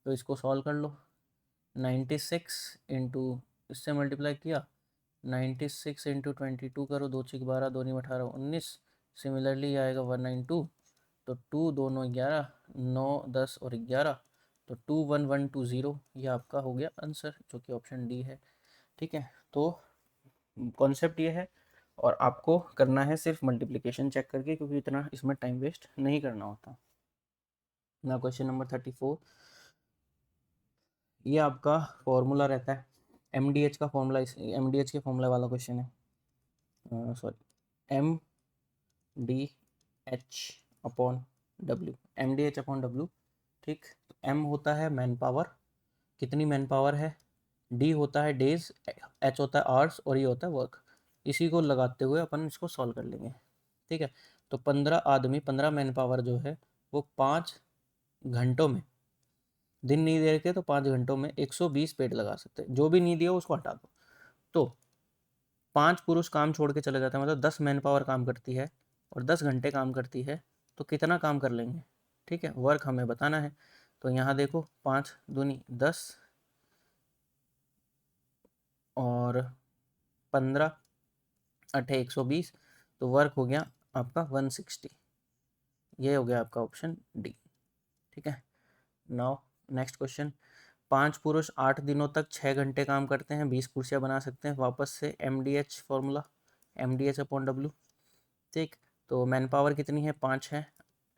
तो इसको सॉल्व कर लो, 96 इंटू, इससे मल्टीप्लाई किया, 96 इंटू 22 करो, 2 6 12, 2 9 18 19, सिमिलरली आएगा 192, तो 2 2 9 11, 9 10 और 11, तो 21120, ये आपका हो गया आंसर, जो कि ऑप्शन डी है, ठीक है। तो कॉन्सेप्ट ये है, और आपको करना है सिर्फ मल्टीप्लिकेशन चेक करके, क्योंकि इतना इसमें टाइम वेस्ट नहीं करना होता ना। क्वेश्चन नंबर 34, ये आपका फॉर्मूला रहता है एमडीएच का फॉर्मूला, एमडीएच के फॉर्मूला वाला क्वेश्चन है, sorry, M D H upon W, M D H upon W, ठीक। एम होता है मैन पावर, कितनी मैन पावर है, डी होता है डेज, एच होता है आवर्स, और ये होता है वर्क। इसी को लगाते हुए अपन इसको सॉल्व कर लेंगे, ठीक है। तो 15 आदमी, 15 मैन पावर जो है वो 5 घंटों में, दिन नहीं दे रखे तो 5 घंटों में 120 पेड़ लगा सकते हैं, जो भी नहीं दिया उसको हटा दो। तो 5 पुरुष काम छोड़ के चले जाते हैं, मतलब 10 मैन पावर काम करती है और 10 घंटे काम करती है, तो कितना काम कर लेंगे, ठीक है, वर्क हमें बताना है। तो यहाँ देखो 5 दूनी 10 और 15 अठे 120, तो वर्क हो गया आपका 160, ये हो गया आपका ऑप्शन डी, ठीक है। नाउ नेक्स्ट क्वेश्चन, 5 पुरुष 8 दिनों तक 6 घंटे काम करते हैं, 20 कुर्सियाँ बना सकते हैं। वापस से M D H formula, M D H upon W, ठीक। तो मैन पावर कितनी है 5 है,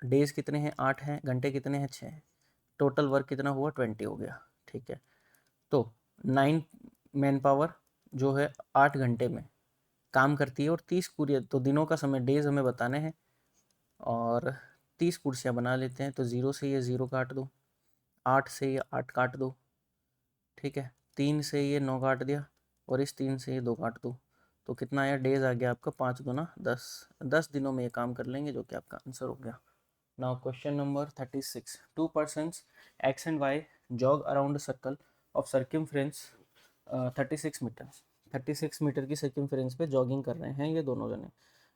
डेज कितने हैं 8 हैं, घंटे कितने हैं 6 हैं, टोटल वर्क कितना हुआ 20 हो गया, ठीक है। तो 9 मैन पावर जो है 8 घंटे में काम करती है, और 30 कुर्सियाँ, तो दिनों का समय डेज हमें बताने हैं, और 30 कुर्सियाँ बना लेते हैं। तो 0 से ये 0 काट दो, 8 से ये 8 काट दो, ठीक है, 3 से ये 9 काट दिया, और इस 3 से ये 2 काट दो, तो कितना आया डेज आ गया आपका 5 गुना 10, 10 दिनों में ये काम कर लेंगे, जो कि आपका आंसर हो गया। Now question number 36, 2 persons x and y jog around circle of circumference 36 metre, 36 metre की सर्कमफ्रेंस पे जॉगिंग कर रहे हैं ये दोनों जने,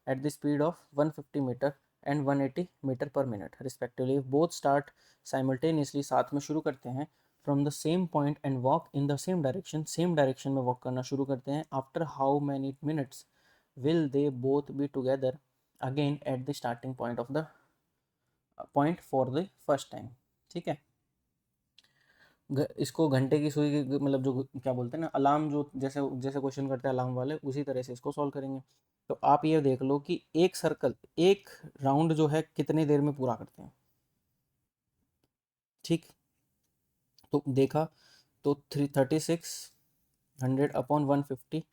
at the speed of 150 metre and 180 metre per minute respectively. Both start simultaneously, साथ में शुरू करते हैं, from the same point and walk in the same direction में वॉक करना शुरू करते हैं। After how many minutes will they both be together again at the starting point of the point for the first time, ठीक है। इसको घंटे की सुई की, मतलब जो क्या बोलते हैं ना अलार्म, जो जैसे जैसे क्वेश्चन करते हैं अलार्म वाले, उसी तरह से इसको सॉल्व करेंगे। तो आप ये देख लो कि एक सर्कल, एक राउंड जो है कितनी देर में पूरा करते हैं, ठीक। तो देखा, तो 3600/150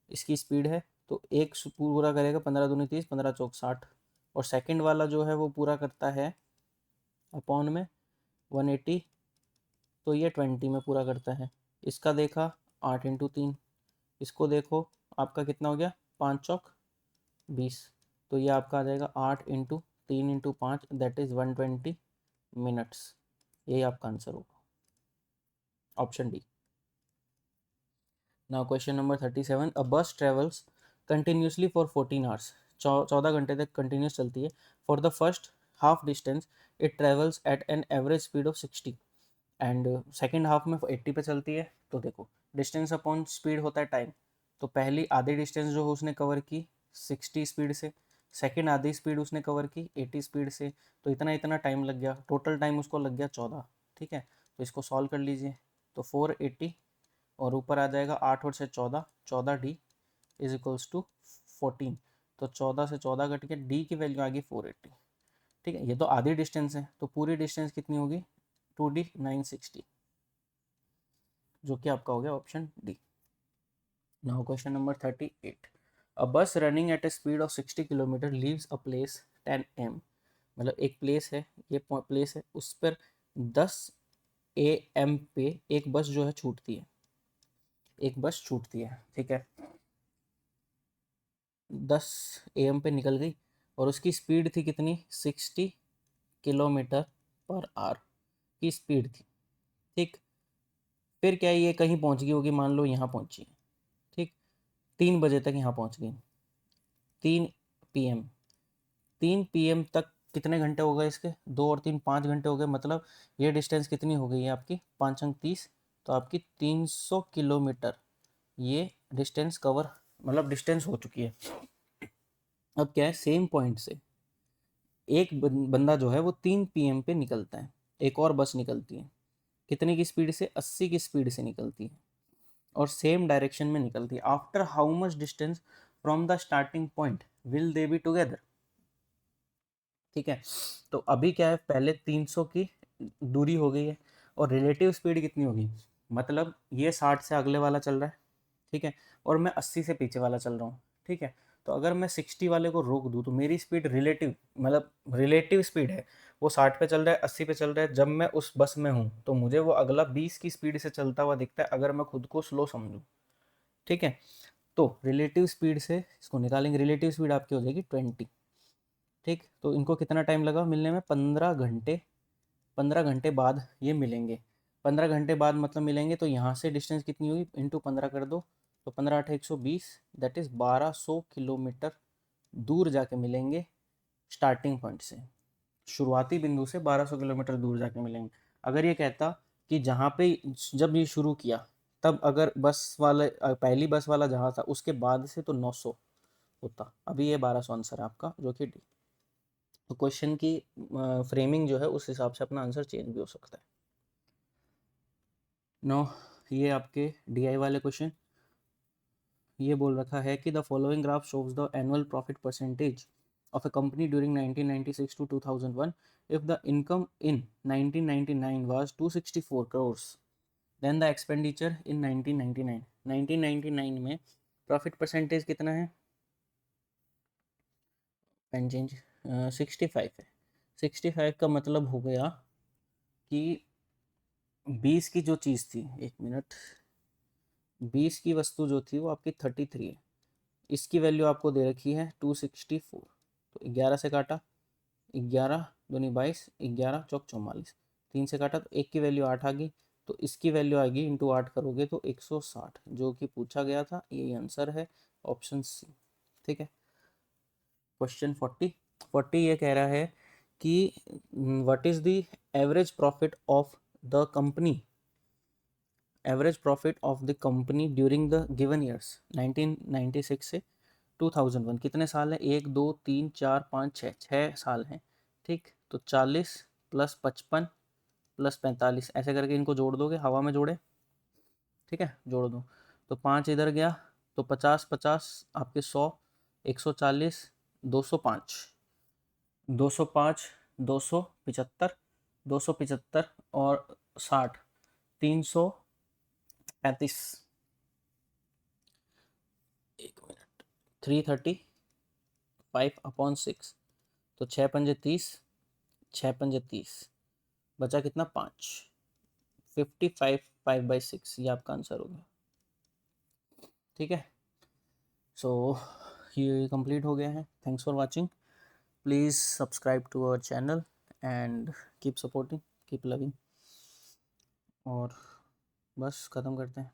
इसकी स्पीड है, तो एक पूरा करेगा 15 दूनी 30, 15 चौक 60, और सेकंड वाला जो है वो पूरा करता है अपॉन में 180, तो ये 20 में पूरा करता है। इसका देखा 8 × 3, इसको देखो आपका कितना हो गया 5 चौक 20, तो ये आपका आ जाएगा 8 × 3 × 5, दैट इज़ 120 मिनट्स, यही आपका आंसर होगा, option D. Now question number 37, अ बस ट्रेवल्स कंटिन्यूसली फॉर 14 आवर्स, 14 घंटे तक कंटिन्यूस चलती है। For the first half distance it travels eight an average speed of 60 and second half में 80 पे चलती है। तो देखो डिस्टेंस अपॉन स्पीड होता है टाइम, तो पहली आधी डिस्टेंस जो उसने कवर की 60 स्पीड से, सेकेंड आधी स्पीड उसने कवर की 80 स्पीड से, तो इतना इतना टाइम लग गया, टोटल टाइम उसको लग गया 14। ठीक है, तो इसको सॉल्व कर लीजिए। तो 480 और ऊपर आ जाएगा 8 और से 14, 14D इज इक्वल्स टू 14। तो 14 से 14 कट के डी की वैल्यू आ गई 480। ठीक है, ये तो आधी डिस्टेंस है, तो पूरी डिस्टेंस कितनी होगी 2D 960, जो कि आपका हो गया option D. Now question number 38, अ बस running at A speed of 60 kilometre leaves a place 10 AM, मतलब एक प्लेस है, ये प्लेस है, उस पर 10 AM पे एक बस जो है छूटती है, एक बस छूटती है। ठीक है, 10 AM पे निकल गई और उसकी स्पीड थी कितनी 60 किलोमीटर पर आवर की स्पीड थी। ठीक, फिर क्या है, ये कहीं पहुंच गई होगी, मान लो यहाँ पहुंची है। ठीक, 3 बजे तक यहाँ पहुंच गई, 3 PM, 3 PM तक कितने घंटे हो गए इसके, 2 और 3 5 घंटे हो गए। मतलब ये डिस्टेंस कितनी हो गई है आपकी 5 अंक 30, तो आपकी 300 किलोमीटर ये डिस्टेंस कवर, मतलब डिस्टेंस हो चुकी है। अब क्या है, सेम पॉइंट से एक बंदा जो है वो 3 PM पे निकलता है, एक और बस निकलती है, कितने की स्पीड से 80 की स्पीड से निकलती है और सेम डायरेक्शन में निकलती है। After how much distance from the starting point will they be together. ठीक है, तो अभी क्या है, पहले 300 की दूरी हो गई है और रिलेटिव स्पीड कितनी होगी, मतलब ये 60 से अगले वाला चल रहा है। ठीक है, और मैं 80 से पीछे वाला चल रहा हूँ। ठीक है, तो अगर मैं 60 वाले को रोक दूँ तो मेरी स्पीड रिलेटिव, मतलब रिलेटिव स्पीड है, वो 60 पे चल रहा है, 80 पे चल रहा है, जब मैं उस बस में हूँ तो मुझे वो अगला 20 की स्पीड से चलता हुआ दिखता है अगर मैं खुद को स्लो समझूँ। ठीक है, तो रिलेटिव स्पीड से इसको निकालेंगे, रिलेटिव स्पीड आपकी हो जाएगी 20। ठीक, तो इनको कितना टाइम लगा मिलने में, 15 घंटे, 15 घंटे बाद ये मिलेंगे। 15 घंटे बाद मतलब मिलेंगे, तो यहाँ से डिस्टेंस कितनी हुई, इंटू 15 कर दो, तो 15 × 8 = 120, दैट इज़ 1200 किलोमीटर दूर जाके मिलेंगे स्टार्टिंग पॉइंट से, शुरुआती बिंदु से 1200 किलोमीटर दूर जाके मिलेंगे। अगर ये कहता कि जहाँ पे जब ये शुरू किया तब अगर बस वाले पहली बस वाला जहाँ था उसके बाद से, तो 900 होता। अभी ये 1200 आंसर है आपका, जो कि डी। तो क्वेश्चन की फ्रेमिंग जो है उस हिसाब से अपना आंसर चेंज भी हो सकता है। नो, ये आपके DI वाले क्वेश्चन, ये बोल रखा है कि the following graph shows the annual profit percentage of a company during 1996 to 2001 if the income in 1999 was 264 crores, then the expenditure in 1999, 1999 में प्रॉफिट परसेंटेज कितना है, पेन चेंज, 65 है। 65 का मतलब हो गया कि 20 की जो चीज़ थी, एक मिनट, 20 की वस्तु जो थी वो आपकी 33 है, इसकी वैल्यू आपको दे रखी है 264, तो 11 से काटा, 11 दूनी 22, 11 चौक 44, 3 से काटा तो एक की वैल्यू 8 आ गई, तो इसकी वैल्यू आएगी इंटू 8 करोगे तो 160, जो कि पूछा गया था, यही आंसर है, ऑप्शन सी। ठीक है, क्वेश्चन 40 ये कह रहा है कि what is the average profit of the company, average profit of the company during the given years 1996 से 2001, कितने साल है, 1 2 3 4 5 6, 6 साल हैं। ठीक, तो 40 + 55 + 45 ऐसे करके इनको जोड़ दोगे, हवा में जोड़े। ठीक है, जोड़ दो, तो 5 इधर गया, तो 50 50 आपके 100, 140, 205, 205, 275, 275 और 60, 335, एक मिनट, 335/6, तो 6 × 5 = 30, 6 × 5 = 30, बचा कितना 5, 55 5/6, ये आपका आंसर होगा। ठीक है, सो ये कंप्लीट हो गया है। Thanks for watching, please subscribe to our channel and keep supporting, keep loving, और बस ख़त्म करते हैं।